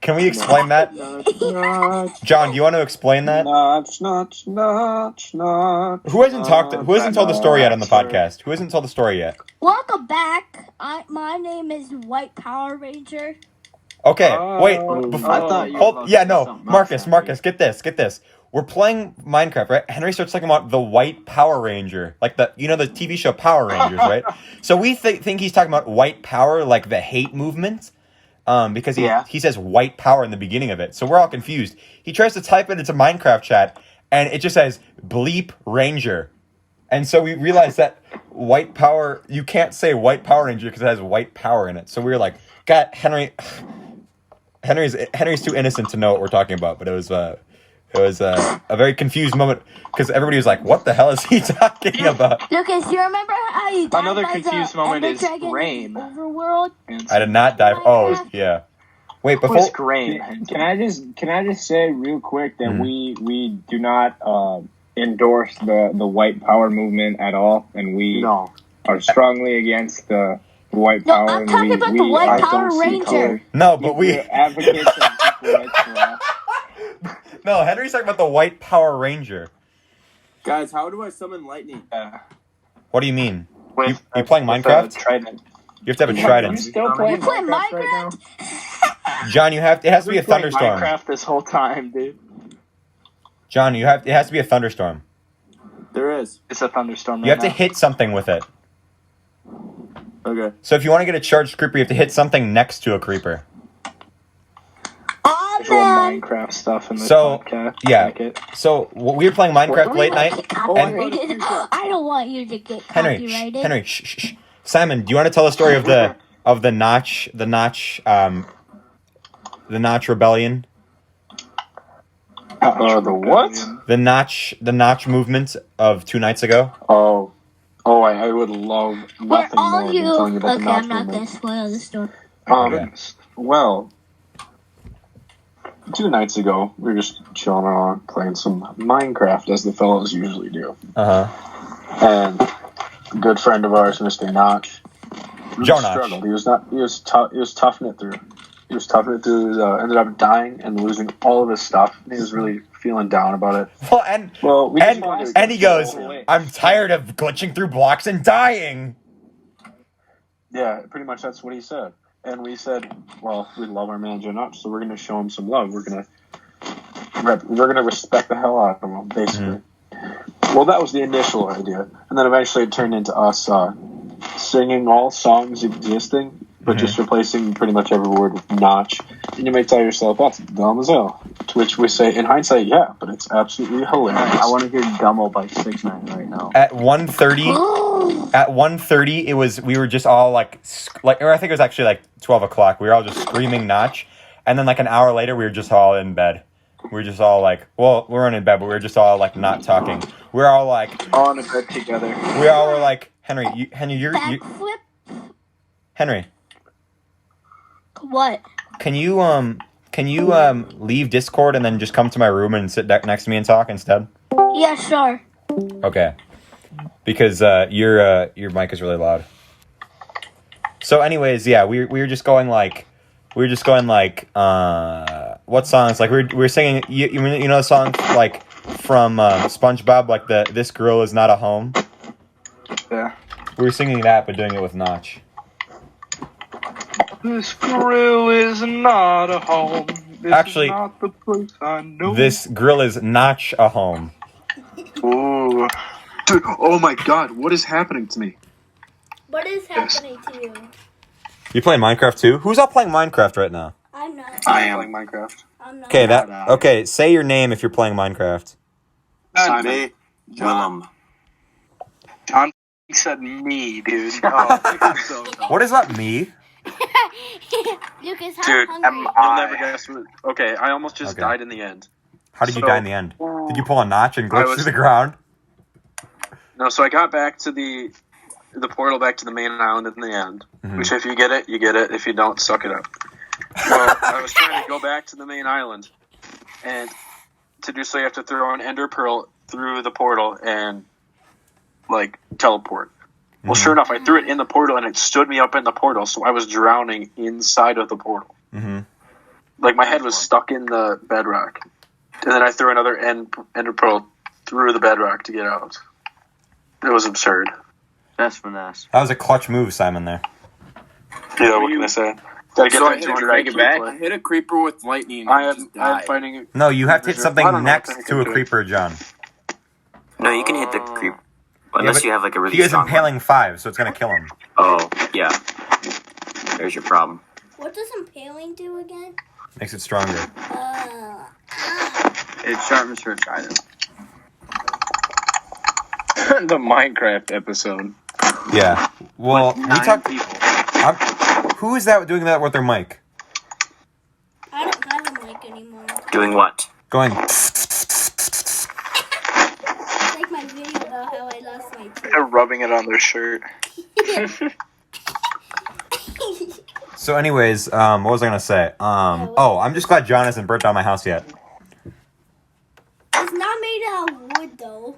A: Can we explain that?
G: Notch.
A: John, do you want to explain that?
F: Notch, notch, notch, notch.
A: Who hasn't told the story yet on the podcast? Who hasn't told the story yet?
I: Welcome back. My name is White Power Ranger.
A: Okay, wait.
H: I thought you were about to say something else,
A: Marcus, get this. We're playing Minecraft, right? Henry starts talking about the White Power Ranger, like the TV show Power Rangers, right? So we think he's talking about white power, like the hate movement, because he says white power in the beginning of it. So we're all confused. He tries to type it into Minecraft chat, and it just says bleep Ranger, and so we realize that white power, you can't say White Power Ranger because it has white power in it. So we were like, God, Henry's too innocent to know what we're talking about, but it was a very confused moment because everybody was like, "What the hell is he talking about?"
I: Lucas, you remember how you died
C: Another
I: by
C: confused
I: the
C: moment
I: Ender
C: is
I: Dragon
C: Rain.
I: in Overworld?
A: I did not dive. Oh yeah. Wait, before
C: Who's Grain?
D: Can I just say real quick that we do not endorse the white power movement at all, and we
H: No.
D: are strongly against the white
I: No,
D: power.
I: I'm
D: and
I: talking about the White Power
D: don't see
I: Ranger.
D: color.
A: No, but
D: We're advocates of equal rights for all.
A: No, Henry's talking about the White Power Ranger.
G: Guys, how do I summon lightning?
A: What do you mean?
C: With
A: you playing Minecraft?
C: Trident.
A: You have to have a
D: You
A: trident.
D: still playing
I: You play
D: Minecraft right now?
A: John, it has to be a
C: Playing
A: thunderstorm.
C: Minecraft this whole time, dude.
A: John, it has to be a thunderstorm.
G: There is.
C: It's a thunderstorm.
A: You have to hit something with it.
G: Okay.
A: So if you want to get a charged creeper, you have to hit something next to a creeper.
I: Oh,
C: There's a little
I: man.
C: Minecraft stuff in the
A: So,
C: podcast.
A: yeah.
C: Like it.
A: So we were playing Minecraft late night.
I: Get copyrighted. I don't want you to get copyrighted.
A: Henry, shh. Simon, do you want to tell the story of the notch rebellion?
F: The what?
A: The notch movement of 2 nights ago?
F: Oh, I would love
I: We're
F: nothing more
I: all
F: than
I: you.
F: telling you about
I: Okay,
F: the
I: I'm
F: notch
I: not going
F: movement.
I: to spoil the story.
A: Okay.
F: Well, 2 nights ago, we were just chilling around playing some Minecraft, as the fellows usually do.
A: Uh-huh.
F: And a good friend of ours, Mr. Notch,
A: Joe Notch.
F: struggled. He was toughing it through. He was toughing it through. Ended up dying and losing all of his stuff. And he was really feeling down about it.
A: Well,
F: we just wanted to-
A: and he goes, I'm tired of glitching through blocks and dying.
F: Yeah, pretty much that's what he said. And we said, well, we love our man Joe Notch, so we're going to show him some love. We're going to respect the hell out of him, basically. Well, that was the initial idea. And then eventually it turned into us singing all songs existing, but just replacing pretty much every word with Notch. And you may tell yourself, that's dumb as hell. To which we say, in hindsight, yeah, but it's absolutely hilarious.
H: I want to hear Gummo by 6ix9ine right now.
A: At 1:30, we were just all or I think it was actually like 12 o'clock. We were all just screaming Notch. And then like an hour later, we were just all in bed. We were just all like, well, we weren't in bed, but we were just all like not talking. We were all like,
C: all in a bed together.
A: We all were like, Henry, you're
I: Backflip?
A: Henry.
I: What?
A: Can you leave Discord and then just come to my room and sit next to me and talk instead?
I: Yeah, sure.
A: Okay. Because your mic is really loud. So anyways, yeah, we were just going like what songs? Like we were singing you know the song like from SpongeBob, like This Grill Is Not a Home?
C: Yeah.
A: We were singing that but doing it with Notch.
C: This grill is not a home. This
A: Actually,
C: is not the place I know.
A: This grill is Notch a home.
C: Ooh.
F: Dude, oh my god, what is happening to me?
I: What is happening to you?
A: You playing Minecraft too? Who's all playing Minecraft right now?
I: I'm not.
F: I am playing Minecraft.
I: I'm not.
A: Okay, say your name if you're playing Minecraft.
F: Simon.
E: Willem.
C: John said me, dude. Oh,
A: What is that, me?
I: Lucas, how
F: Dude,
I: hungry?
F: you'll never guess what... Okay, I almost just died in the end.
A: How did you die in the end? Did you pull a Notch and glitch through the ground?
F: No, so I got back to the portal back to the main island in the end.
A: Mm-hmm.
F: Which if you get it, you get it. If you don't, suck it up. Well, I was trying to go back to the main island. And to do so, you have to throw an ender pearl through the portal and, like, teleport. Well, sure enough, I threw it in the portal, and it stood me up in the portal, so I was drowning inside of the portal.
A: Mm-hmm.
F: Like, my head was stuck in the bedrock. And then I threw another ender pearl through the bedrock to get out. It was absurd.
H: That's finesse.
A: That was a clutch move, Simon, there.
F: Yeah, what can I say? Gotta get
G: So
F: that ginger right back.
G: I hit a creeper with lightning.
F: I'm fighting...
A: No, you have to hit
F: I don't
A: something
F: know
A: next
F: what I
A: to
F: can
A: a
F: do.
A: creeper, John.
E: No, you can hit the creep. Unless you have like a really
A: He is
E: strong
A: impaling 5, so it's going to kill him.
E: Oh, yeah. There's your problem.
I: What does impaling do again?
A: Makes it stronger.
G: It sharpens her trident.
F: The Minecraft episode.
A: Yeah. Well, we talked... Who is that doing that with their mic?
I: I don't have a mic anymore.
E: Doing what?
A: Going...
I: It's like my video about how I lost my teeth.
C: they're rubbing it on their shirt.
A: So anyways, what was I going to say? I'm just glad John hasn't burnt down my house yet.
I: It's not made out of wood, though.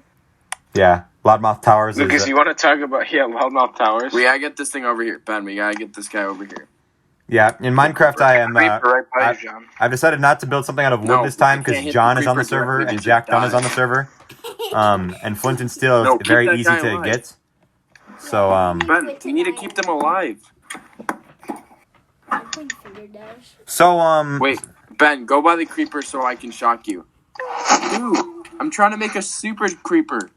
A: Yeah, Loudmouth Towers.
D: Lucas, you want to talk about Loudmouth Towers?
G: We gotta get this thing over here, Ben. We gotta get this guy over here.
A: Yeah, in Minecraft, I am.
C: Right by you, John.
A: I've decided not to build something out of wood this time because John is on the server and Jack Dunn is on the server. And flint and steel is very easy to get. So
G: Ben, we need to keep them alive.
A: So
G: wait, Ben, go by the creeper so I can shock you. Dude, I'm trying to make a super creeper.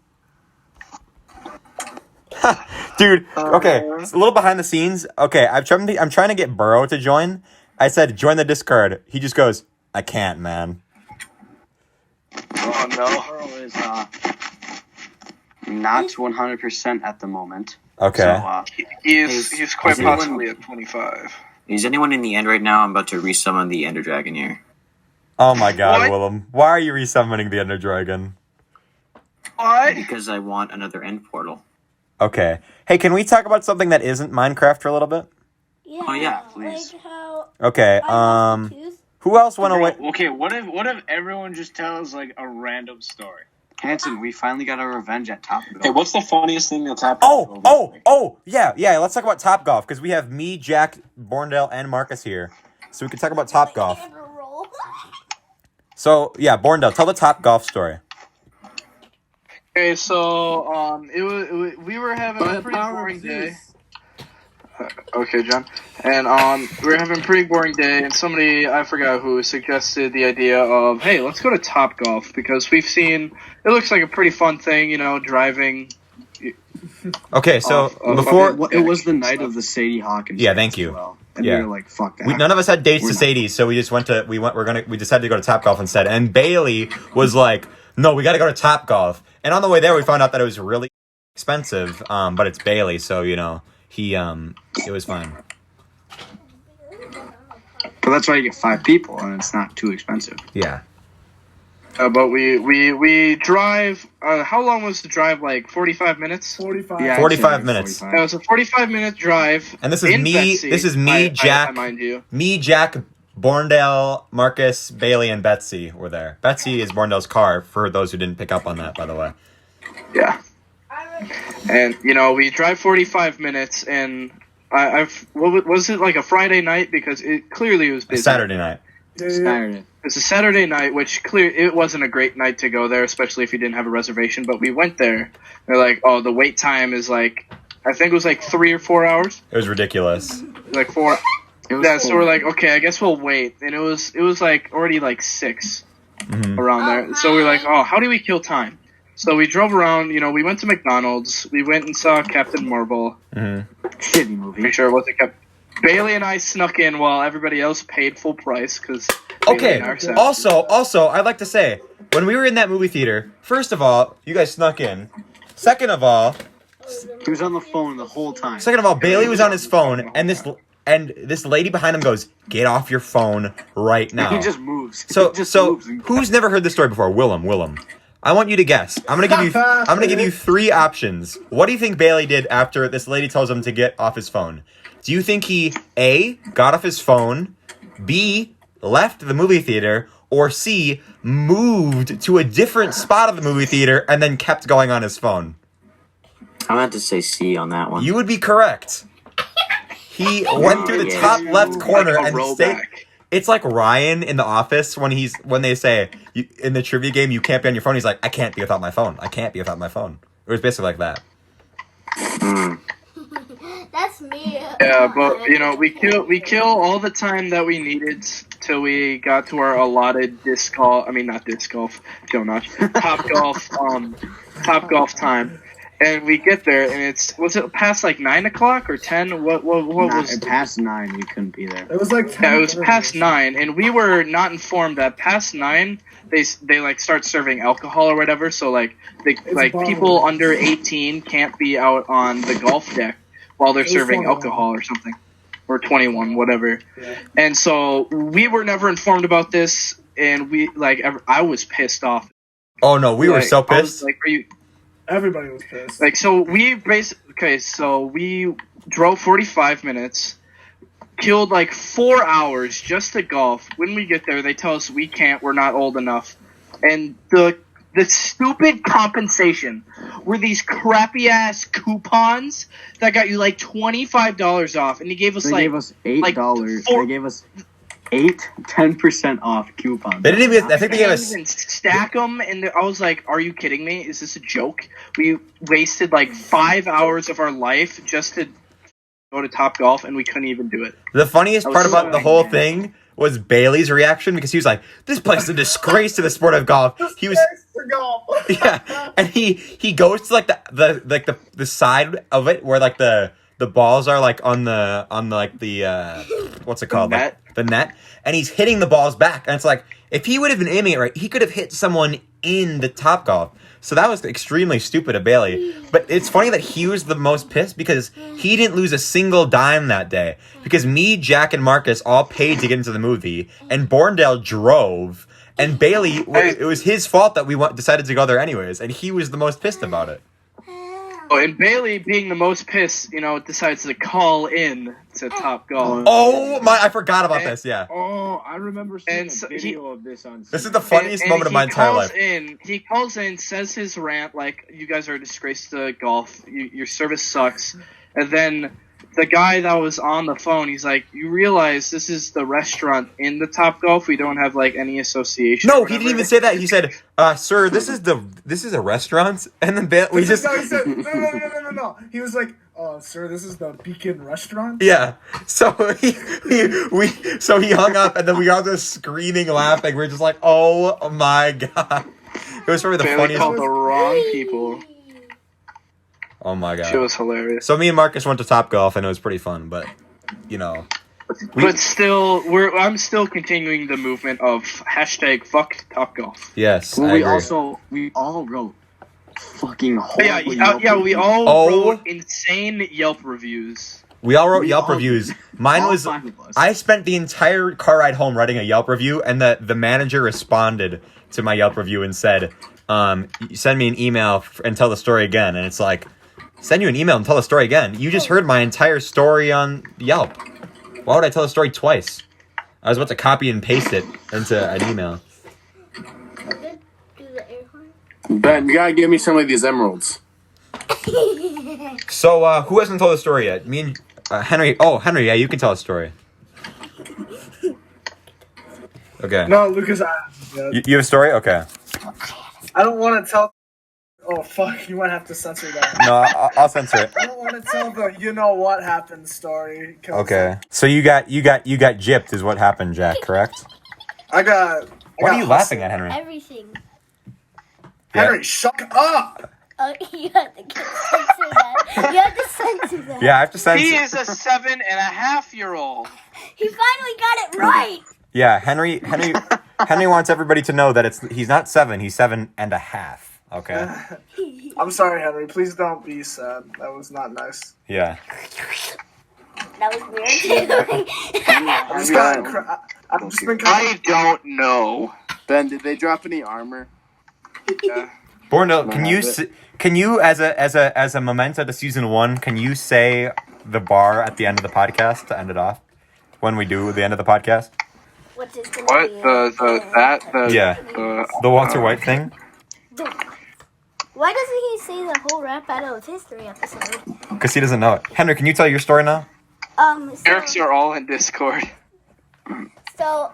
A: Dude, okay, it's a little behind the scenes. Okay, I'm trying to get Burrow to join. I said join the Discord. He just goes, I can't, man.
H: Oh no, Burrow is not 100% at the moment.
A: Okay.
H: So,
C: He's quite possibly at 25.
E: Is anyone in the end right now? I'm about to resummon the Ender Dragon here.
A: Oh my God,
C: What?
A: Willem! Why are you resummoning the Ender Dragon?
C: Why?
E: Because I want another end portal.
A: Okay. Hey, can we talk about something that isn't Minecraft for a little bit?
I: Yeah.
E: Oh, yeah, please.
I: Like how
A: Okay.
I: I lost a tooth.
A: Who else went away?
D: Okay, what if everyone just tells like a random story?
H: Hanson, we finally got our revenge at TopGolf.
F: Hey, what's the funniest thing that's happened?
A: Yeah. Let's talk about TopGolf because we have me, Jack, Borndale, and Marcus here, so we can talk about TopGolf. So yeah, Borndale, tell the TopGolf story.
C: Okay, so we were having a pretty boring day. Okay, John. And we were having a pretty boring day, and somebody, I forgot who, suggested the idea of, hey, let's go to TopGolf, because we've seen, it looks like a pretty fun thing, you know, driving.
A: Okay, so before...
H: It was the night of the Sadie Hawkins.
A: Yeah, thank you.
H: Well. And
A: Yeah.
H: we were like, fuck that.
A: None of us had dates to Sadie's, so we just we decided to go to TopGolf instead. And Bailey was like, no, we got to go to TopGolf. And on the way there, we found out that it was really expensive, but it's Bailey, so, you know, it was fine.
H: But that's why you get 5 people, and it's not too expensive.
A: Yeah.
C: But we drive, how long was the drive, like 45 minutes?
B: 45.
H: Yeah,
A: 45 minutes.
H: 45.
C: It was a 45-minute drive.
A: And this is
C: in
A: me,
C: Betsy,
A: Jack,
C: mind you.
A: me, Jack, Borndale, Marcus, Bailey, and Betsy were there. Betsy is Borndale's car, for those who didn't pick up on that, by the way.
C: Yeah. And, you know, we drive 45 minutes, and was it like a Friday night? Because it clearly was busy.
A: Saturday night.
H: Saturday.
C: It's a Saturday night, which it wasn't a great night to go there, especially if you didn't have a reservation, but we went there. They're like, oh, the wait time is like, I think it was like 3 or 4 hours.
A: It was ridiculous.
C: Like 4. Yeah, so we're like, okay, I guess we'll wait. And it was like already like 6 around there. So we're like, oh, how do we kill time? So we drove around, you know, we went to McDonald's, we went and saw Captain Marvel.
H: Shitty movie.
C: Make sure it wasn't Bailey and I snuck in while everybody else paid full price, because...
A: Okay, also, I'd like to say, when we were in that movie theater, first of all, you guys snuck in. Second of all...
H: He was on the phone the whole time.
A: Second of all, Bailey was on his phone, and this lady behind him goes, "Get off your phone right now."
H: He just moves.
A: So
H: moves.
A: who's never heard this story before? Willem. I want you to guess. I'm gonna give you 3 options. What do you think Bailey did after this lady tells him to get off his phone? Do you think he A, got off his phone, B, left the movie theater, or C, moved to a different spot of the movie theater and then kept going on his phone?
E: I'm going to say C on that one.
A: You would be correct. He went through the top left corner and stayed. It's like Ryan in The Office when they say in the trivia game you can't be on your phone. He's like, I can't be without my phone. I can't be without my phone. It was basically like that.
I: That's me.
C: Yeah, but you know, we kill all the time that we needed till we got to our allotted TopGolf time. And we get there, and was it past like 9 o'clock or 10? What was it?
H: Past 9, we couldn't be there.
B: It was like 10.
C: Yeah, it was past 9, and we were not informed that past 9 they like start serving alcohol or whatever. So like people under 18 can't be out on the golf deck while they're serving
B: 21.
C: alcohol or something, or 21, whatever.
B: Yeah.
C: And so we were never informed about this, and I was pissed off.
A: Oh no, we were so pissed.
B: Everybody was pissed.
C: Like, so we drove 45 minutes, killed like 4 hours just to golf. When we get there, they tell us we're not old enough. And the the stupid compensation were these crappy ass coupons that got you like $25 off, and he gave us
H: They gave us $8. They gave us 10% off coupons.
A: They didn't even. I think they gave us.
C: And stack them, and I was like, "Are you kidding me? Is this a joke?" We wasted like 5 hours of our life just to go to TopGolf, and we couldn't even do it.
A: The funniest part about the whole thing was Bailey's reaction, because he was like, "This place is a disgrace to the sport of golf." He was, yeah, and he goes to like the side of it where like the balls are like on the what's it called,
C: net.
A: Like, the net, and he's hitting the balls back, and it's like if he would have been aiming it right, he could have hit someone in the TopGolf. So that was extremely stupid of Bailey. But it's funny that he was the most pissed because he didn't lose a single dime that day. Because me, Jack, and Marcus all paid to get into the movie, and Borndale drove, and Bailey, it was his fault that we decided to go there anyways, and he was the most pissed about it.
C: Oh, and Bailey, being the most pissed, decides to call in to TopGolf.
A: Oh my! I forgot about this. Yeah.
D: Oh, I remember seeing a video of this on.
A: This is the funniest moment of my entire life.
C: He calls in, says his rant like, "You guys are a disgrace to golf. Your service sucks." And then the guy that was on the phone, he's like, "You realize this is the restaurant in the TopGolf? We don't have like any association."
A: No, he didn't even say that. He said, "Sir, this is a restaurant," and then we just.
B: No, he said, no. He was like, "Sir, this is the Beacon Restaurant."
A: Yeah. So he hung up, and then we all just screaming, laughing. We're just like, "Oh my god!" It was probably the
C: Bailey
A: funniest.
C: called the wrong people.
A: Oh my god.
C: It was hilarious.
A: So me and Marcus went to TopGolf, and it was pretty fun, but
C: But still, I'm still continuing the movement of hashtag fuck TopGolf.
A: Yes,
H: Well,
A: I agree.
H: we all wrote fucking horrible.
C: We all wrote insane Yelp reviews.
A: We all wrote Yelp reviews. Mine
H: all
A: was,
H: 5 of us.
A: I spent the entire car ride home writing a Yelp review, and the manager responded to my Yelp review and said, send me an email and tell the story again. And it's like, send you an email and tell the story again? You just heard my entire story on Yelp. Why would I tell the story twice? I was about to copy and paste it into an email.
G: Ben, you gotta give me some of these emeralds.
A: So, who hasn't told the story yet? Me and Henry. Oh, Henry, yeah, you can tell a story. Okay.
B: No, Lucas,
A: You have a story? Okay.
B: I don't want to tell. Oh fuck! You might have to censor that.
A: No, I'll censor it.
B: I don't want to tell the "you know what happened" story.
A: Okay. So you got gypped is what happened, Jack, correct?
B: What
A: What are you laughing at, Henry?
I: Everything.
B: Henry, shut up!
I: Oh, you have to censor that. You have to censor that.
A: Yeah, I have to censor.
C: He is a 7.5-year-old.
I: He finally got it right.
A: Yeah, Henry wants everybody to know that he's not 7, he's 7.5. Okay.
B: I'm sorry, Henry. Please don't be sad. That was not nice.
A: Yeah.
I: That was weird.
B: I've just been
C: I don't know.
G: Ben, did they drop any armor?
C: Yeah.
A: Borno, can you as a memento to season 1, can you say the bar at the end of the podcast to end it off? When we do the end of the podcast?
I: What is the
C: What?
A: The Walter White thing?
I: Why doesn't he say the whole Rap Battle of History episode?
A: Because he doesn't know it. Henry, can you tell your story now?
C: Erics are all in Discord.
I: So,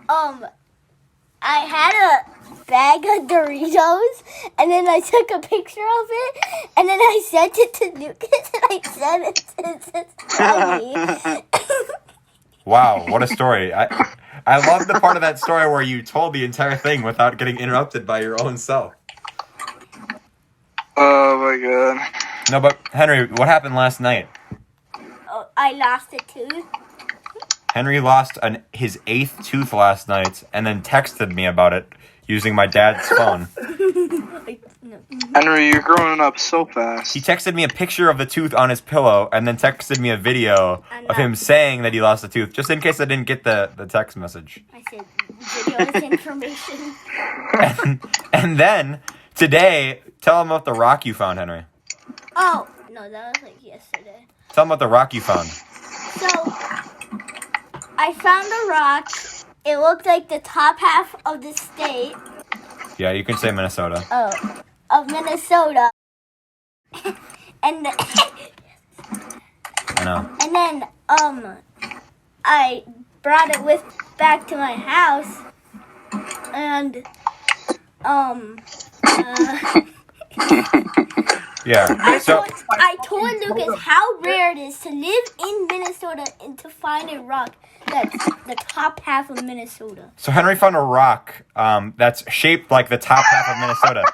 I: I had a bag of Doritos, and then I took a picture of it, and then I sent it to Lukas, and I said it's funny.
A: Wow, what a story. I love the part of that story where you told the entire thing without getting interrupted by your own self.
C: Oh my god.
A: No, but Henry, what happened last night?
I: Oh, I lost a tooth.
A: Henry lost his 8th tooth last night and then texted me about it using my dad's phone.
C: Henry, you're growing up so fast.
A: He texted me a picture of the tooth on his pillow and then texted me a video of him saying that he lost a tooth, just in case I didn't get the text message.
I: I said, video is information.
A: And then, today, tell him about the rock you found, Henry.
I: Oh, no, that was like yesterday.
A: Tell him about the rock you found.
I: So, I found a rock. It looked like the top half of the state.
A: Yeah, you can say Minnesota.
I: Oh, of Minnesota. and
A: I know.
I: and then I brought it back to my house, and
A: Yeah. So
I: I told Lucas how rare it is to live in Minnesota and to find a rock that's the top half of Minnesota.
A: So Henry found a rock that's shaped like the top half of Minnesota.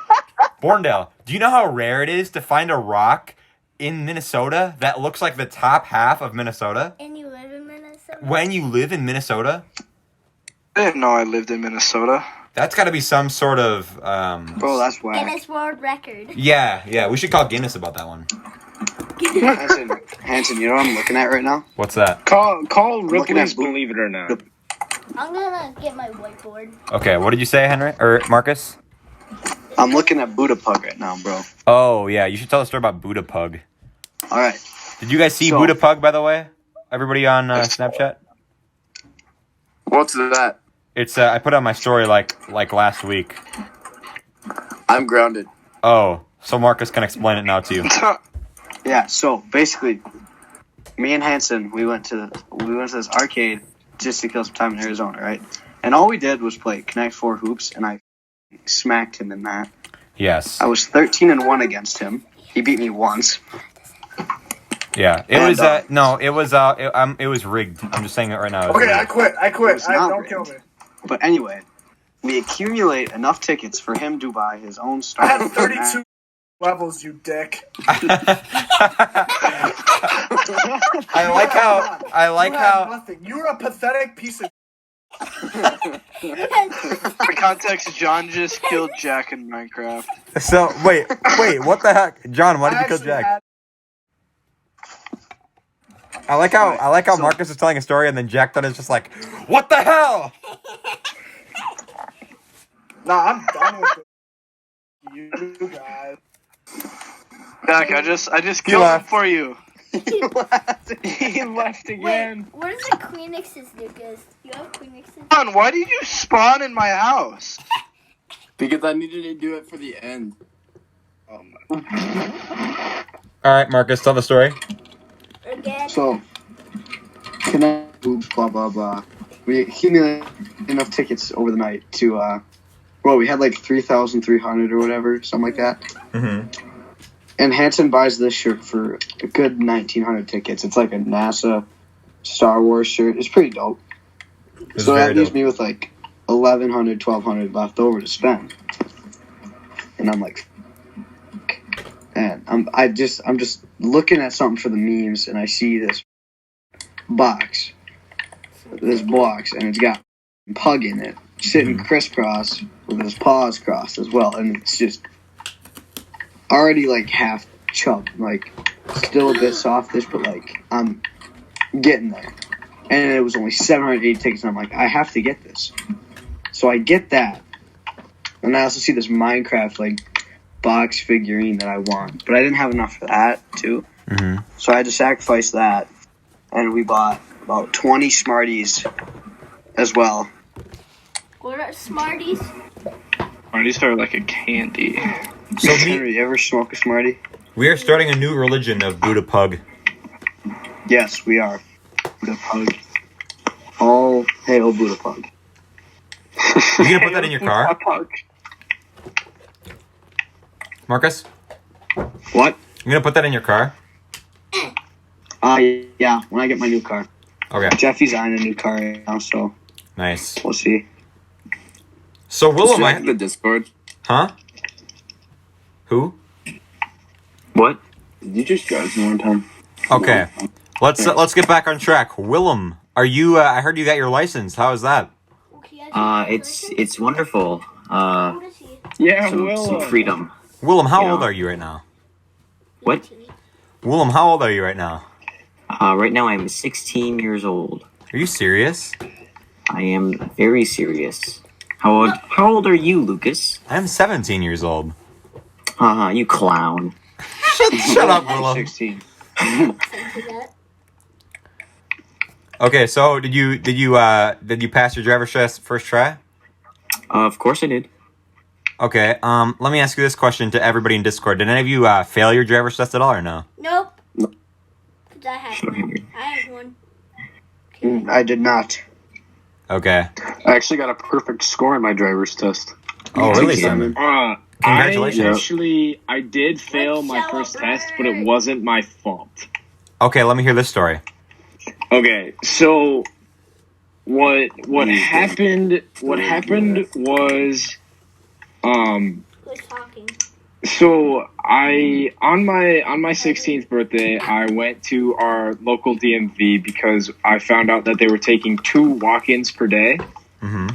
A: Borndale, do you know how rare it is to find a rock in Minnesota that looks like the top half of Minnesota?
I: And you live in Minnesota?
A: When you live in Minnesota?
C: I didn't know I lived in Minnesota.
A: That's got to be some sort of...
H: Bro, that's whack.
I: Guinness World Record.
A: Yeah. We should call Guinness about that one.
H: Hanson, you know what I'm looking at right now?
A: What's that?
D: Call
H: looking
D: Ripley's
H: at
D: Believe It or Not.
I: I'm gonna get my whiteboard.
A: Okay, what did you say, Henry? Or Marcus?
H: I'm looking at Buddha Pug right now, bro.
A: Oh, yeah, you should tell the story about Buddha Pug.
H: All right.
A: Did you guys see Buddha Pug, by the way? Everybody on Snapchat?
G: What's that?
A: It's I put it on my story like last week.
G: I'm grounded.
A: Oh, so Marcus can explain it now to you.
H: Yeah, so basically, me and Hanson, we went to this arcade just to kill some time in Arizona, right? And all we did was play Connect 4 hoops, and I smacked him in that.
A: Yes.
H: I was 13-1 against him. He beat me once.
A: Yeah, it was rigged. I'm just saying it right now.
B: Okay, I quit. Don't
H: rigged.
B: kill me.
H: But anyway, we accumulate enough tickets for him to buy his own
B: I
H: start.
B: had 32 levels, you dick.
A: I like how
B: Nothing. You're a pathetic piece of.
C: For context, John just killed Jack in Minecraft.
A: So wait, what the heck, John? Why did you kill Jack? I like how Marcus is telling a story and then Jack Dunn is just like, what the hell?
B: Nah, I'm done with it. You guys.
C: Jack, I just killed him for you.
D: He left again.
I: Wait, where's the Kleenexes, Lucas? You have Kleenexes?
C: John, why did you spawn in my house?
G: Because I needed to do it for the end.
C: Oh my.
A: All right, Marcus, tell the story.
I: Again?
H: So, Connect hoops, blah, blah, blah. We accumulated enough tickets over the night to, we had like 3,300 or whatever, something like that.
A: Mm-hmm.
H: And Hanson buys this shirt for a good 1,900 tickets. It's like a NASA Star Wars shirt. It's pretty dope. So that leaves me with like 1,100, 1,200 left over to spend. And I'm like, and I'm just looking at something for the memes, and I see this box, and it's got Pug in it, sitting crisscross with his paws crossed as well, and it's just already like half chubbed, like still a bit softish, but like I'm getting there. And it was only 780 tickets, and I'm like, I have to get this. So I get that, and I also see this Minecraft like box figurine that I want, but I didn't have enough for that too.
A: Mm-hmm.
H: So I had to sacrifice that, and we bought about 20 Smarties as well.
I: What are Smarties?
C: Smarties are like a candy.
A: So
H: Henry, you ever smoke a Smartie?
A: we are starting a new religion of Buddha Pug.
H: Yes, we are. Buddha Pug. All hail Buddha Pug.
A: You gonna put that in your car, Marcus?
H: What?
A: You gonna put that in your car?
H: Yeah, when I get my new car.
A: Okay.
H: Jeffy's on a new car right now, so
A: Nice.
H: we'll see.
A: So Willem,
G: Jack the Discord.
A: huh? Who?
H: What?
G: Did you just go one time?
A: Okay. Let's get back on track. Willem, are you? I heard you got your license. How is that?
E: It's wonderful.
D: Yeah,
E: Some freedom.
A: Willem, how
E: Yeah.
A: old are you right now?
E: What?
A: Willem, how old are you right now?
E: Right now I'm 16 years old.
A: Are you serious?
E: I am very serious. How old are you, Lucas?
A: I'm 17 years old.
E: You clown.
A: Shut up, Willem.
H: 16.
A: Okay, so did you pass your driver's test first try?
E: Of course I did.
A: Okay. Let me ask you this question to everybody in Discord. Did any of you fail your driver's test at all, or no?
I: Nope. I had one. I had one.
H: I did not.
A: Okay.
F: I actually got a perfect score on my driver's test.
A: Oh, really, Simon? Congratulations.
D: I did fail my first test, but it wasn't my fault.
A: Okay, let me hear this story.
D: Okay, so what happened was
I: Who's talking?
D: so on my 16th birthday, I went to our local DMV because I found out that they were taking 2 walk-ins per day.
A: Mm-hmm.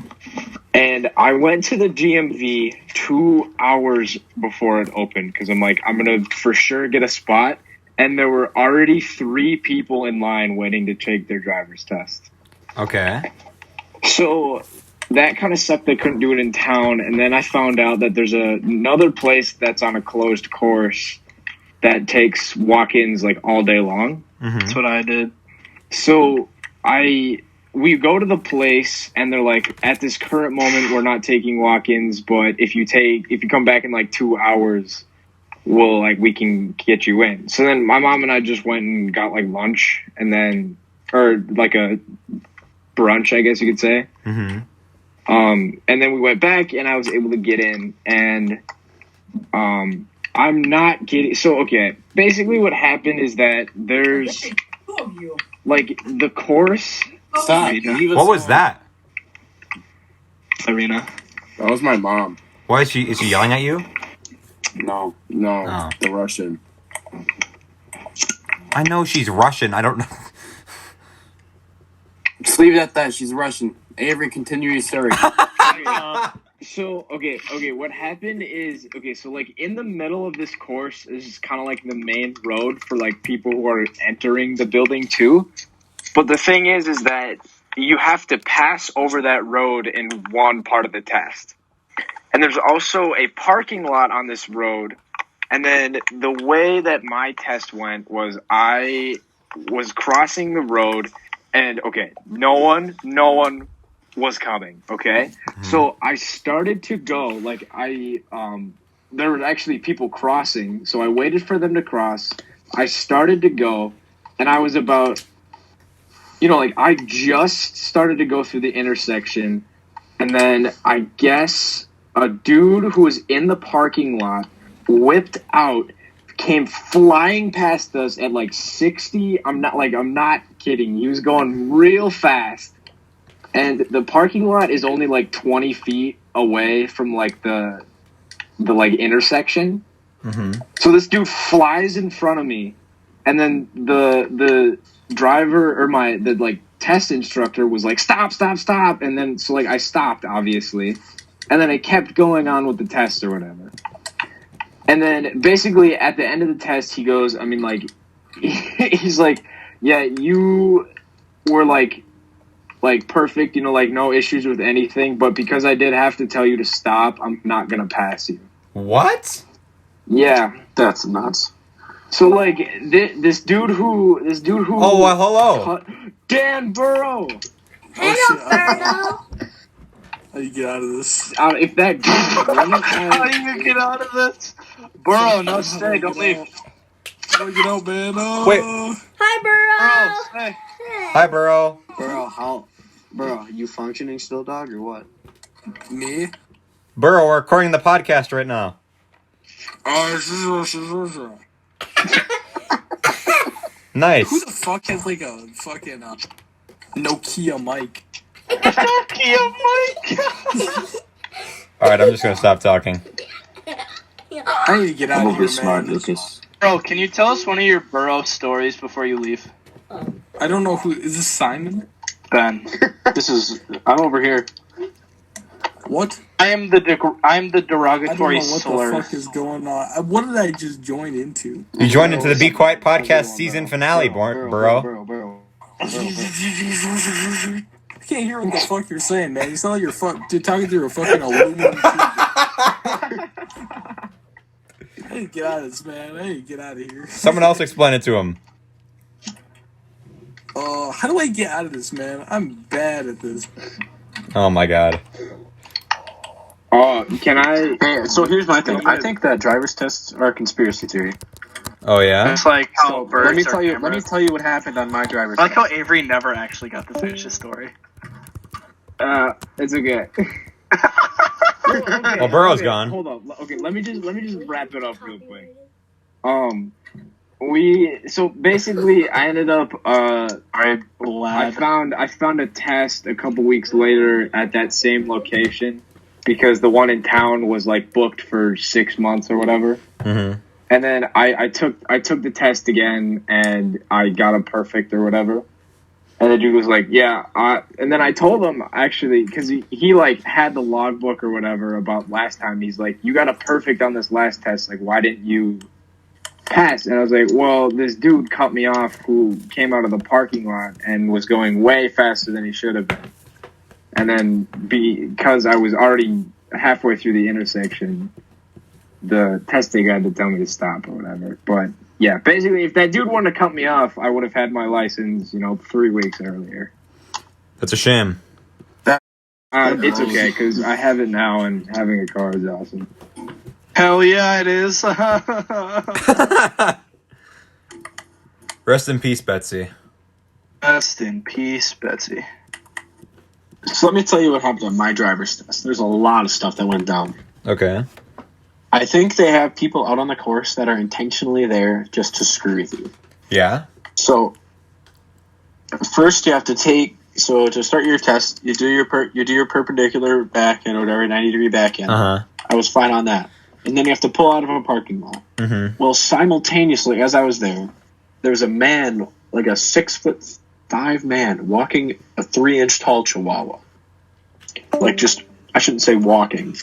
D: And I went to the DMV 2 hours before it opened because I'm like, I'm going to for sure get a spot. And there were already 3 people in line waiting to take their driver's test.
A: Okay.
D: So that kind of sucked. They couldn't do it in town. And then I found out that there's another place that's on a closed course that takes walk-ins like all day long.
A: Mm-hmm.
C: That's what I did.
D: So we go to the place and they're like, at this current moment, we're not taking walk-ins, but if you come back in like 2 hours, we can get you in. So then my mom and I just went and got like lunch or like a brunch, I guess you could say.
A: Mm-hmm.
D: And then we went back and I was able to get in and, I'm not kidding. So, okay, basically what happened is that there's like the course.
G: Stop.
A: What was that?
C: Arena.
G: That was my mom.
A: Why is she yelling at you?
G: No,
A: Oh.
G: the Russian.
A: I know she's Russian. I don't know.
G: Just leave it at that. She's Russian. Avery, continue your story.
D: So, okay, what happened is, so, like, in the middle of this course is kind of like the main road for, like, people who are entering the building, too. But the thing is that you have to pass over that road in one part of the test. And there's also a parking lot on this road. And then the way that my test went was I was crossing the road and, okay, no one was coming, okay? Mm-hmm. So I started to go, like there were actually people crossing. So I waited for them to cross. I started to go and I was about, I just started to go through the intersection. And then I guess a dude who was in the parking lot whipped out, came flying past us at like 60. I'm not kidding. He was going real fast. And the parking lot is only like 20 feet away from like the like intersection.
A: Mm-hmm.
D: So this dude flies in front of me. And then the driver or the test instructor was like, stop. And then, so like I stopped, obviously. And then I kept going on with the test or whatever. And then basically at the end of the test, he goes, he's like, yeah, you were like perfect, no issues with anything. But because I did have to tell you to stop, I'm not going to pass you.
A: What?
D: Yeah.
F: That's nuts.
D: So like this dude who.
A: Oh, well, hello.
D: Dan Burrow.
I: Hello, Burrow.
B: How do you get out of this?
D: If that dude
C: How do you get out of this? Burrow, no stay, don't leave.
B: How do you get out, man?
A: Wait.
I: Hi, Burrow.
C: Stay.
A: Hi, Burrow.
H: Bro, you functioning still, dog, or what?
B: Me?
A: Burrow, we're recording the podcast right now.
B: Oh,
A: Nice.
B: who the fuck has like a fucking Nokia mic?
A: All right, I'm just going to stop talking.
B: I need to get out of here,
E: smart,
B: man.
E: Lucas.
C: Bro, can you tell us one of your Burrow stories before you leave?
B: I don't know who is this. Simon?
C: Ben.
F: I'm over here.
B: What?
C: I am the
B: I don't know
C: derogatory
B: what
C: slur.
B: the fuck is going on. What did I just join into?
A: You joined into the Be Quiet podcast season finale, Burrow.
H: Bro.
B: I can't hear what the fuck you're saying, man. You sound like you're talking through a fucking aluminum tube. I need to get out of this, man. I need to get out of here.
A: Someone else explain it to him.
B: How do I get out of this, man? I'm bad at this.
A: Oh, my God.
D: Oh, can I?
F: Hey, so here's my thing. I think that driver's tests are a conspiracy theory.
A: Oh yeah.
C: It's like how birds
F: Let me
C: are
F: tell you. Let me
C: cameras.
F: tell you what happened on my driver's
C: I like how
F: test.
C: Avery never actually got to finish his story.
D: It's okay.
A: Well, Burrow's gone.
D: Hold on. Okay, let me just wrap it up real quick. So basically, I ended up. I found a test a couple weeks later at that same location because the one in town was like booked for 6 months or whatever.
A: Mm-hmm.
D: And then I took the test again and I got a perfect or whatever. And the dude was like, yeah. And then I told him, actually, because he like had the logbook or whatever about last time. He's like, you got a perfect on this last test. Like, why didn't you pass? And I was like, well, this dude cut me off who came out of the parking lot and was going way faster than he should have been. And then because I was already halfway through the intersection, the testing had to tell me to stop or whatever. But yeah, basically, if that dude wanted to cut me off, I would have had my license, 3 weeks earlier.
A: That's a shame.
D: It's okay, because I have it now, and having a car is awesome.
C: Hell yeah, it is.
A: Rest in peace, Betsy.
C: Rest in peace, Betsy.
F: So let me tell you what happened on my driver's test. There's a lot of stuff that went down.
A: Okay.
F: I think they have people out on the course that are intentionally there just to screw with you.
A: Yeah.
F: So first you have to to start your test, you do your perpendicular back end or whatever, 90-degree back end.
A: Uh-huh.
F: I was fine on that. And then you have to pull out of a parking lot.
A: Mm-hmm.
F: Well, simultaneously, as I was there was a man, like a 6'5" man, walking a 3-inch tall chihuahua. Like I shouldn't say walking.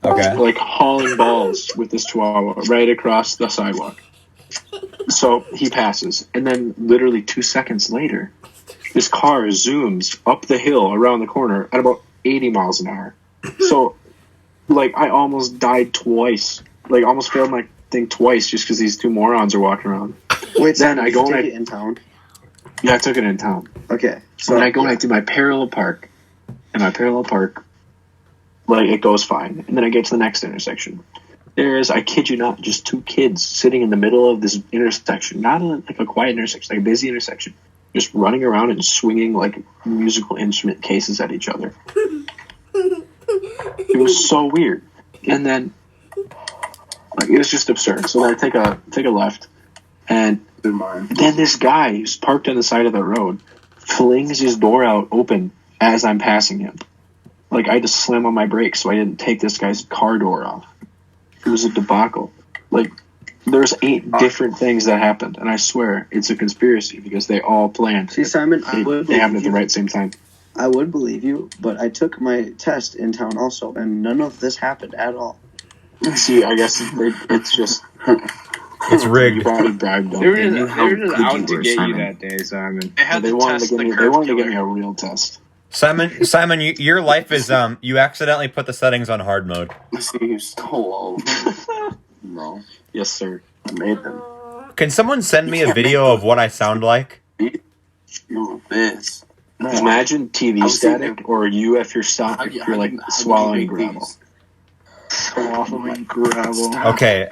A: Okay.
F: Like hauling balls with this chihuahua right across the sidewalk. So he passes. And then literally 2 seconds later, this car zooms up the hill around the corner at about 80 miles an hour. So, like, I almost died twice. Like, almost failed my thing twice just because these two morons are walking around.
H: Wait,
F: then
H: so
F: I go
H: you
F: and
H: take it in town?
F: Yeah, I took it in town.
H: Okay.
F: So then I go and I do my parallel park. And my parallel park, like, it goes fine. And then I get to the next intersection. There's, I kid you not, just two kids sitting in the middle of this intersection. Not like a quiet intersection, like a busy intersection. Just running around and swinging, like, musical instrument cases at each other. It was so weird. And then, like, it was just absurd. So then I take a left. And then this guy who's parked on the side of the road flings his door out open as I'm passing him. Like, I had to slam on my brakes so I didn't take this guy's car door off. It was a debacle. Like, there's 8 different things that happened, and I swear it's a conspiracy because they all planned.
H: See, Simon,
F: They happened at the right same time.
H: I would believe you, but I took my test in town also, and none of this happened at all.
F: See, I guess it's just...
A: It's rigged.
F: You probably bribed them.
D: They were just out to get you that day, Simon.
F: They wanted to give me a real test.
A: Simon, your life is you accidentally put the settings on hard mode.
F: See, you're so old. No. Yes, sir. I made them.
A: Can someone send me a video of what I sound like?
F: No, this. Imagine TV static or you if you're like swallowing gravel.
C: Swallowing gravel.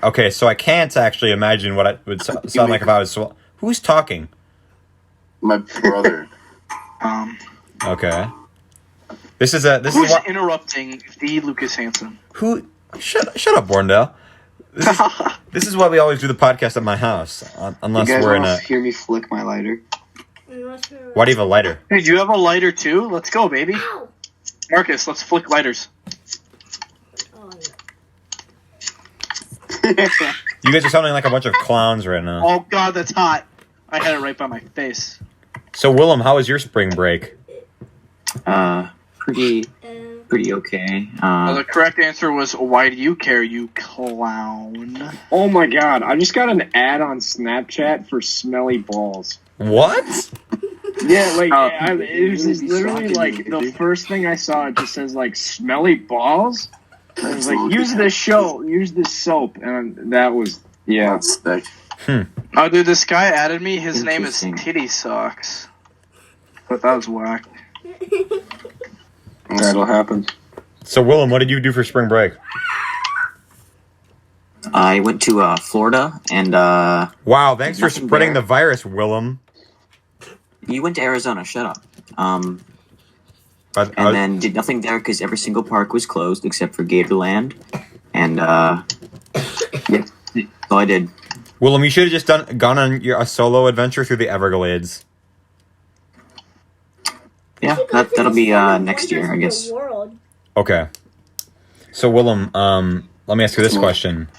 A: Okay, so I can't actually imagine what it would sound like if I was who's talking?
F: My brother.
A: Okay. Who's
C: Who's interrupting the Lukas Hansen?
A: Who? Shut up, Borndale. This is why we always do the podcast at my house, unless we're in a.
H: Hear me flick my lighter.
A: Why do you have a lighter?
C: Hey, do you have a lighter too? Let's go, baby. Marcus, let's flick lighters.
A: You guys are sounding like a bunch of clowns right now.
C: Oh God, that's hot. I had it right by my face.
A: So, Willem, how was your spring break?
E: Pretty okay.
C: The correct answer was, why do you care, you clown?
D: Oh my God, I just got an ad on Snapchat for smelly balls.
A: What?
D: Yeah, like, it was just literally, like, the first thing I saw, it just says, like, smelly balls? And I was like, use this soap. And that was, yeah.
F: That's sick.
C: Oh, dude, this guy added me. His name is Titty Socks. But that was whack.
F: That'll happen.
A: So, Willem, what did you do for spring break?
E: I went to Florida and
A: wow, thanks for
E: nothing
A: spreading
E: there.
A: the virus, Willem.
E: You went to Arizona. Shut up.
A: But,
E: And then did nothing there because every single park was closed except for Gatorland. And yeah, that's all I did.
A: Willem, you should have just gone on a solo adventure through the Everglades.
E: Yeah, that'll be next year, I guess.
A: Okay. So, Willem, let me ask you this question.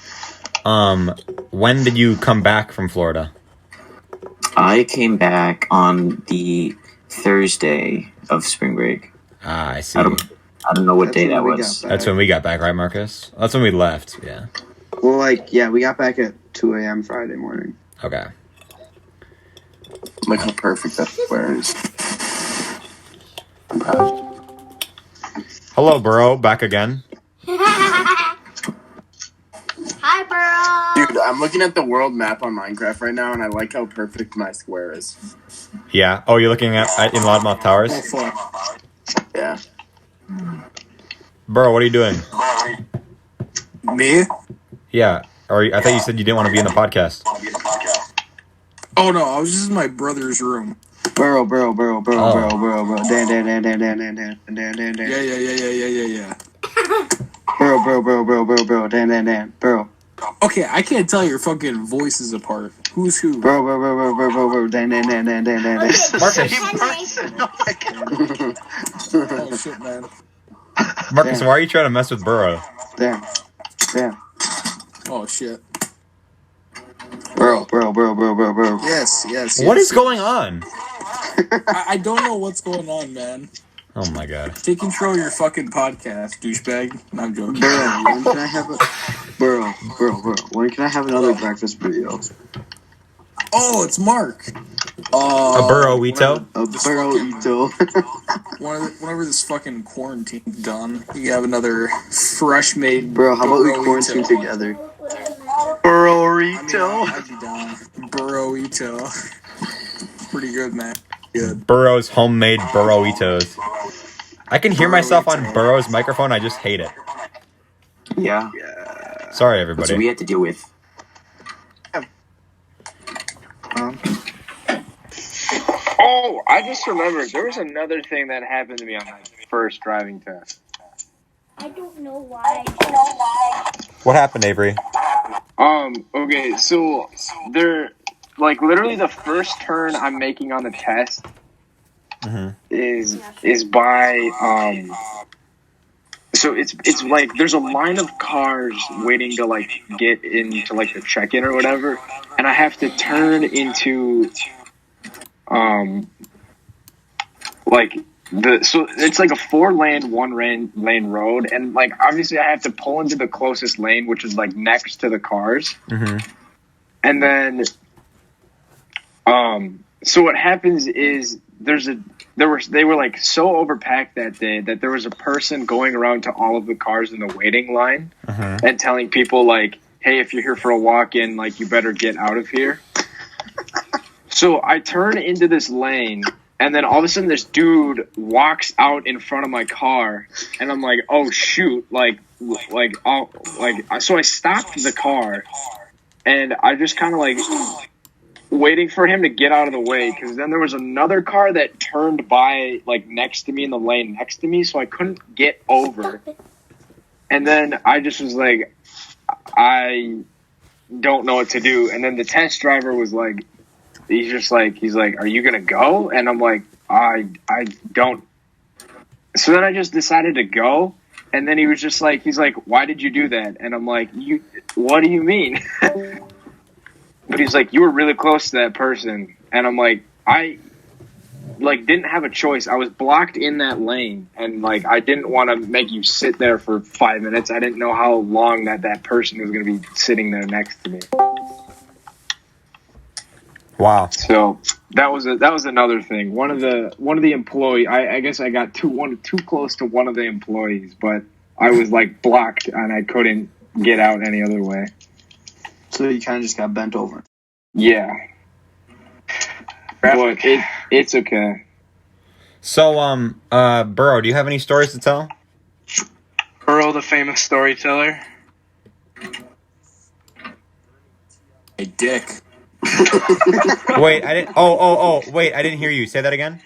A: When did you come back from Florida?
E: I came back on the Thursday of spring break.
A: Ah, I see.
E: I don't know what day that was.
A: That's when we got back, right, Marcus? That's when we left, yeah.
H: Well, we got back at 2 a.m. Friday morning.
A: Okay.
G: Look how perfect that square is. I'm proud.
A: Hello, Burrow. Back again.
I: Hi, Burrow.
G: Dude, I'm looking at the world map on Minecraft right now, and I like how perfect my square is.
A: Yeah. Oh, you're looking at in Loudmouth Towers?
G: Yeah.
A: Burrow, what are you doing?
J: Me?
A: Yeah. I thought you said you didn't want to be in the podcast.
J: Oh no, I was just in my brother's room.
H: Burrow. Dan.
J: Yeah.
H: Burrow. Dan. Burrow.
J: Okay, I can't tell your fucking voices apart. Who's who?
H: Burrow. Dan.
A: Marcus.
J: Oh shit, man.
A: Marcus, why are you trying to mess with Burrow?
H: Dan.
J: Oh shit.
H: Burrow.
J: Yes.
A: What is going on?
J: I don't know what's going on, man.
A: Oh my god.
J: Take control of your fucking podcast, douchebag. No, I'm joking.
H: Burrow, when can I have Burrow, when can I have another breakfast video?
J: Oh, it's Mark.
A: A burrowito?
H: A burrowito.
J: Whenever this fucking quarantine's done, you have another fresh made.
H: Bro, how about we quarantine together?
C: Burrowito.
J: I'd be down. Burrowito. Pretty good, man. Good.
A: Burrow's homemade burrowitos. I can hear myself on Burrow's microphone. I just hate it.
E: Yeah.
A: Sorry,
E: That's
A: everybody.
E: what we had to deal with.
D: Oh, I just remembered. There was another thing that happened to me on my first driving test.
I: I don't know why.
A: What happened, Avery?
D: Okay, so there, like, literally the first turn I'm making on the test is by, so it's like, there's a line of cars waiting to, like, get into, like, the check-in or whatever, and I have to turn into, so it's like a 4-lane, 1-lane road, and like obviously I have to pull into the closest lane, which is like next to the cars, and then so what happens is they were like so overpacked that day that there was a person going around to all of the cars in the waiting line and telling people like, hey, if you're here for a walk-in, like you better get out of here. So I turn into this lane, and then all of a sudden this dude walks out in front of my car, and I'm like, oh shoot, so I stopped the car, and I just kind of like waiting for him to get out of the way, because then there was another car that turned by like next to me in the lane next to me, so I couldn't get over. And then I just was like, I don't know what to do. And then the test driver was like, he's like, are you gonna go? And I'm like, I don't. So then I just decided to go, and then he was just like, he's like, why did you do that? And I'm like, what do you mean? But he's like, you were really close to that person. And I'm like, I like didn't have a choice. I was blocked in that lane, and like I didn't want to make you sit there for 5 minutes. I didn't know how long that person was gonna be sitting there next to me.
A: Wow.
D: So that was another thing. One of the employee, I guess I got too close to one of the employees, but I was like blocked and I couldn't get out any other way.
H: So you kind of just got bent over.
D: Yeah. But it's okay.
A: So, Burrow, do you have any stories to tell?
C: Earl, the famous storyteller.
J: A dick.
A: Wait, I didn't. Oh. Wait, I didn't hear you. Say that again.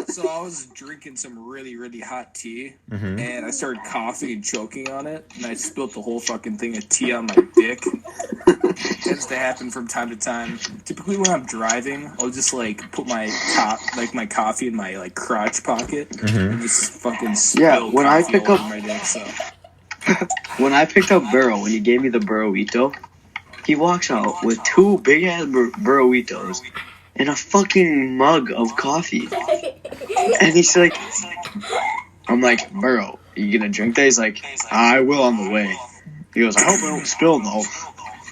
J: So I was drinking some really, really hot tea,
A: Mm-hmm.
J: and I started coughing and choking on it, and I spilled the whole fucking thing of tea on my dick. Tends to happen from time to time. Typically, when I'm driving, I'll just like put my coffee in my like crotch pocket and just fucking spill
H: when I
J: coffee
H: pick
J: all
H: up-
J: over my dick. So
H: When I picked up Burrow, when he gave me the burrito, he walks out with 2 big ass burritos and a fucking mug of coffee. And he's like, I'm like, Burrow, you gonna drink that? He's like, I will on the way. He goes, I hope I don't spill though.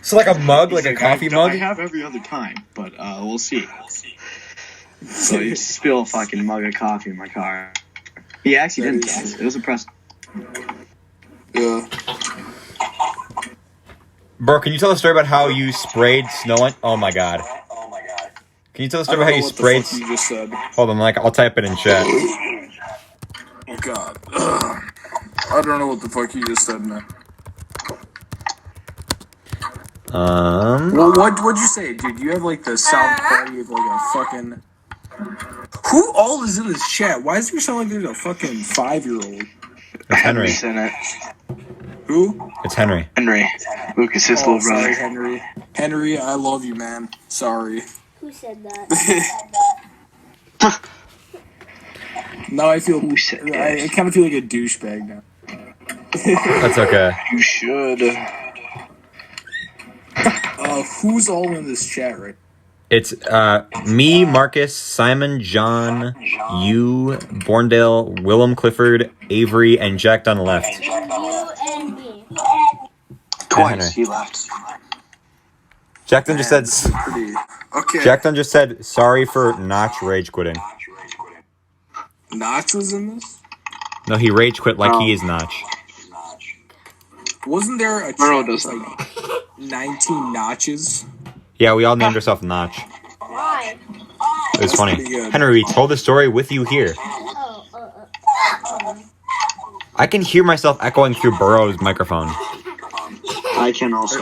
A: So like a mug, like
H: He's
A: a coffee mug?
H: I have every other time, but we'll see. So you spill a fucking mug of coffee in my car. He actually didn't. It was impressive.
J: yeah.
A: Bro, can you tell the story about how you sprayed snow on... Oh my god. Can you tell the story about how you sprayed...
J: You just said.
A: Hold on, I'll type it in chat.
J: Oh god. I don't know what the fuck you just said, man. Well, what'd you say, dude? You have like the sound quality of like a fucking... Who all is in this chat? Why does it sound like there's a fucking 5-year-old?
A: It's Henry.
C: Henry's in it.
J: Who?
A: It's Henry.
C: Henry. Lucas, his little brother.
J: Sorry, Henry. Henry, I love you, man. Sorry.
I: Who said that?
J: Now I feel...
C: Who said that?
J: I kind of feel like a douchebag now.
A: That's okay.
C: You should.
J: Who's all in this chat right?
A: It's me, Marcus, Simon, John, you, Borndale, Willem Clifford, Avery, and Jack on the left.
I: And you and me.
H: Twice he left.
A: Jackson just said...
J: Pretty... Okay.
A: Jackson just said, sorry for Notch rage quitting.
J: Notch was in this?
A: No, he rage quit like he is Notch.
J: Wasn't there a
C: Earl
J: chat
C: does
J: with like 19 notches?
A: Yeah, we all named ourselves Notch.
I: Why?
A: It was funny.
J: pretty good.
A: Henry, we told the story with you here. I can hear myself echoing through Burrow's microphone.
H: I can also.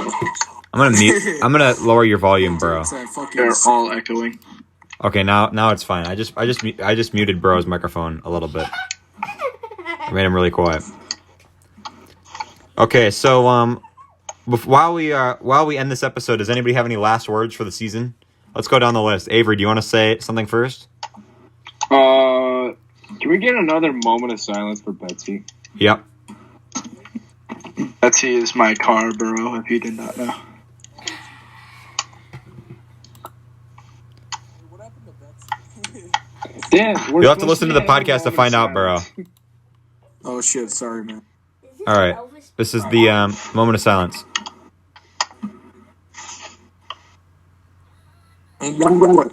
A: I'm gonna mute. I'm gonna lower your volume, Burrow.
J: It's that fucking...
C: They're all echoing.
A: Okay, now it's fine. I just muted Burrow's microphone a little bit. I made him really quiet. Okay, so while we end this episode, does anybody have any last words for the season? Let's go down the list. Avery, do you want to say something first?
F: Can we get another moment of silence for Betsy?
A: Yep.
C: Betsy is my car, Burrow, if you did not know.
J: What happened to Betsy?
F: Dan,
A: You'll have to listen to the podcast to find out, Burrow.
J: Oh shit, sorry, man.
A: All right. This is the moment of silence.
F: Alright,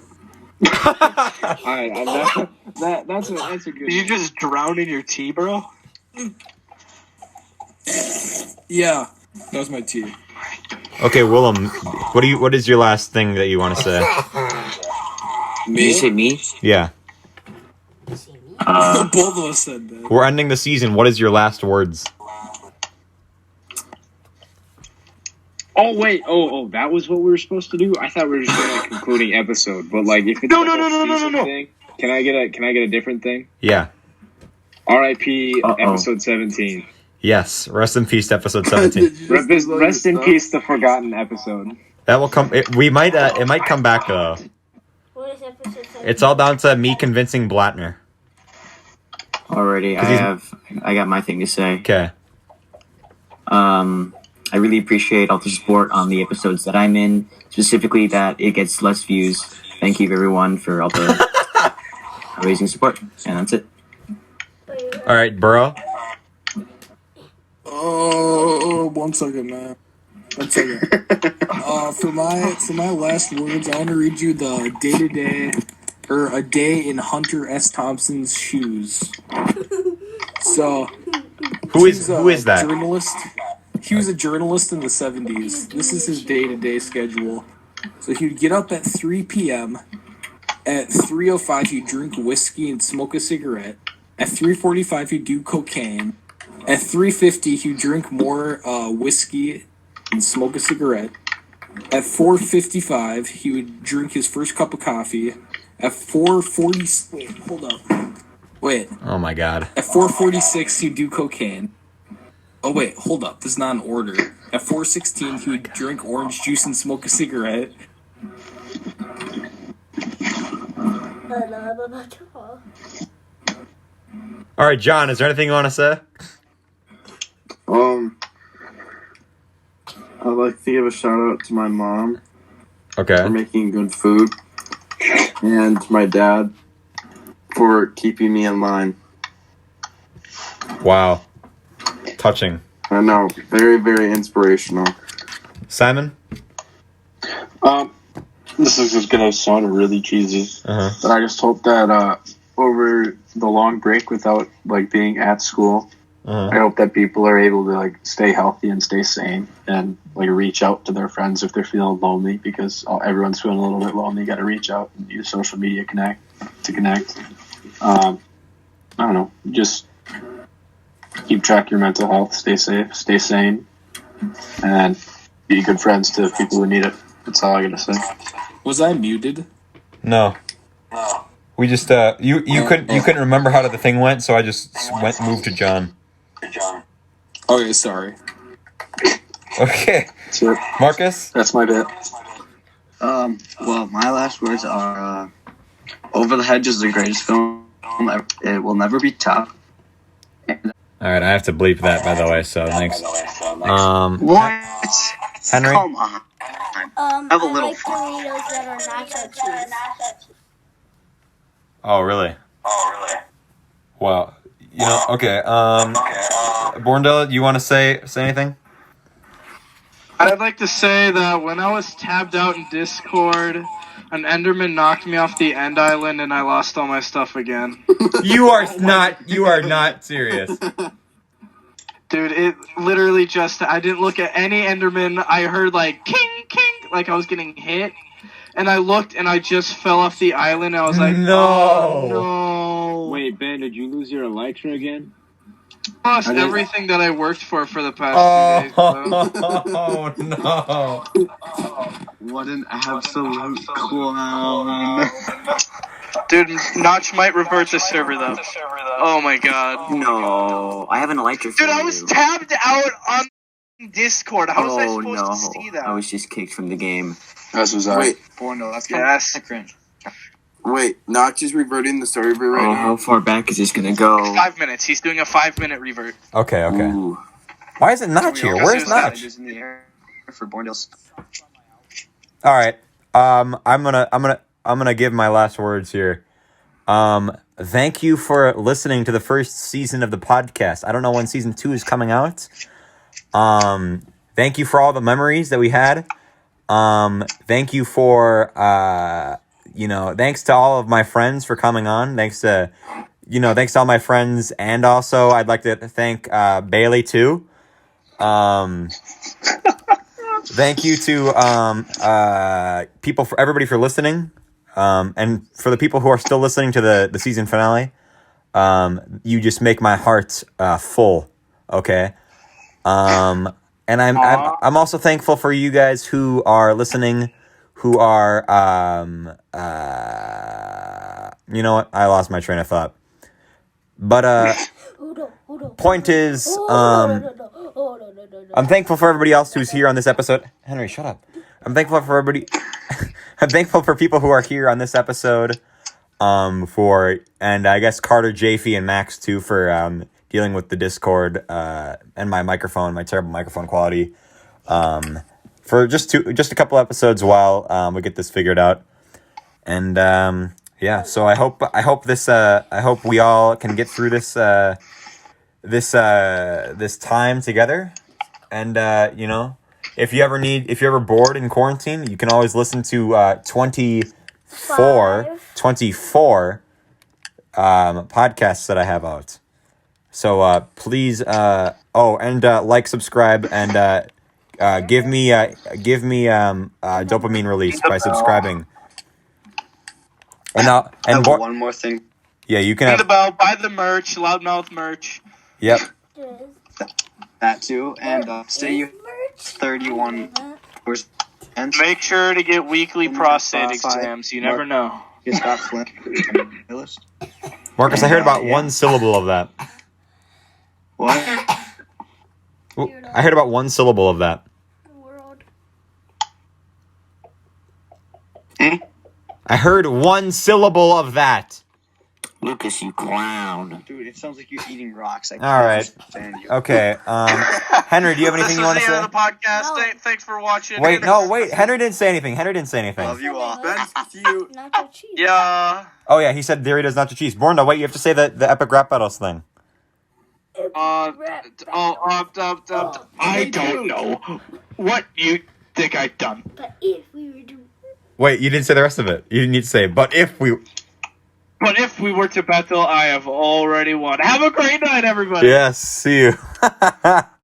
F: that's a good.
C: Did you just drown in your tea, bro?
J: Yeah, that was my tea.
A: Okay, Willem, what is your last thing that you want to say?
E: Did you say me?
A: Yeah.
J: Both of us said that.
A: We're ending the season. What is your last words?
F: Oh wait, that was what we were supposed to do. I thought we were just doing a concluding episode, but like if it's
C: No.
F: thing, can I get a different thing?
A: Yeah.
F: R.I.P. episode 17.
A: Yes. Rest in peace to episode 17.
F: Rest in peace, the forgotten episode.
A: That will come. It might come back though.
I: What is episode 7?
A: It's all down to me convincing Blattner.
E: Alrighty, I got my thing to say.
A: Okay.
E: I really appreciate all the support on the episodes that I'm in, specifically that it gets less views. Thank you everyone for all the amazing support, and that's it.
A: All right, Burrow.
J: Oh, 1 second, man. 1 second. For my last words, I want to read you the day-to-day, or a day in Hunter S. Thompson's shoes. So,
A: Who is that?
J: Journalist. He was a journalist in the 70s. This is his day-to-day schedule. So he would get up at 3 p.m. At 3:05, he'd drink whiskey and smoke a cigarette. At 3:45, he'd do cocaine. At 3:50, he would drink more whiskey and smoke a cigarette. At 4:55, he would drink his first cup of coffee. At 4:40, wait, hold up. Wait.
A: Oh my God.
J: At 4:46, he'd do cocaine. Oh wait, hold up. This is not in order. At 4:16, he would drink orange juice and smoke a cigarette.
A: All right, John, is there anything you want to say?
G: I'd like to give a shout out to my mom
A: Okay.
G: for making good food, and to my dad for keeping me in line.
A: Wow. Touching.
G: I know, very, very inspirational.
A: Simon?
F: This is just gonna sound really cheesy, but I just hope that over the long break, without like being at school, I hope that people are able to like stay healthy and stay sane, and like reach out to their friends if they're feeling lonely, because everyone's feeling a little bit lonely. You got to reach out and use social media to connect. I don't know, just keep track of your mental health, stay safe, stay sane, and be good friends to people who need it. That's all I gotta say.
J: Was I muted?
A: No. We just you couldn't remember how the thing went, so I just moved to John.
J: Okay, sorry.
A: Okay.
F: That's it.
A: Marcus?
F: That's my bit.
H: Well, my last words are, Over the Hedge is the greatest film ever. It will never be topped.
A: All right, I have to bleep that, by the way, so thanks.
H: What?
A: Henry?
H: Come on. Have a little
I: like
H: fun.
I: Doritos that are nacho cheese.
A: Oh, really? Well, okay. Borndell, you want to say anything?
C: I'd like to say that when I was tabbed out in Discord, an Enderman knocked me off the end island and I lost all my stuff again.
A: You are not serious.
C: Dude, it literally I didn't look at any Enderman. I heard like king, like I was getting hit. And I looked and I just fell off the island. I was like,
A: No.
C: Oh, no.
D: Wait, Ben, did you lose your Elytra again?
C: I lost everything that I worked for the past 2 days.
A: Oh, no.
H: What an absolute clown.
C: Dude, Notch might revert the server, though. Oh, my God.
E: No, I have an electric.
C: Dude, I was tabbed out on Discord. How was I supposed to see that?
E: I was just kicked from the game.
F: As was I.
G: Wait,
H: No, that's
C: Yes.
H: cringe.
G: wait, Notch is reverting the server right
E: Oh,
G: now.
E: how far back is this gonna go?
C: 5 minutes. He's doing a 5-minute revert.
A: Okay.
E: Ooh.
A: Why is it Notch here? Where's Notch?
H: In the air for Borndale's.
A: All right. I'm gonna give my last words here. Thank you for listening to the first season of the podcast. I don't know when season 2 is coming out. Thank you for all the memories that we had. Thank you for thanks to all of my friends for coming on. Thanks to all my friends, and also I'd like to thank Bailey too. Thank you to everybody for listening. And for the people who are still listening to the season finale, you just make my heart full. Okay. And I'm also thankful for you guys who are listening, who are you know what? I lost my train of thought. But point is, I'm thankful for everybody else who's here on this episode. Henry, shut up. I'm thankful for everybody. I'm thankful for people who are here on this episode. And I guess Carter, Jaffe, and Max too for dealing with the Discord and my terrible microphone quality. For just a couple episodes while we get this figured out. And so I hope we all can get through this time together. And if you're ever bored in quarantine, you can always listen to 24 podcasts that I have out. So please like, subscribe, and give me dopamine release by subscribing. And
H: one more thing.
A: Yeah, you can
C: Ring the bell, buy the merch, Loudmouth merch.
A: Yep.
H: that too. And say you 31 hours. And
C: Make sure to get weekly prostate exams. You never know.
H: you stop Flint. List.
A: Marcus, I heard about one syllable of that.
H: What?
A: Ooh, I heard about one syllable of that. I heard one syllable of that.
E: Lukas, you clown.
H: Dude, it sounds like you're eating rocks.
A: All right. Okay. Henry, do you have anything you want to say?
C: This is the end of the podcast.
I: No.
C: Thanks for watching.
A: Wait. Henry didn't say anything.
H: Love you all.
F: Ben's cute.
I: Nacho cheese.
C: Yeah.
A: Oh, yeah, he said Doritos nacho cheese. Borna, wait, you have to say the epic rap battles thing.
C: I don't know. What you think I've done?
I: But if we were to...
A: Wait, you didn't say the rest of it. You didn't need to say, but if we
C: were to battle, I have already won. Have a great night, everybody.
A: Yes, see you.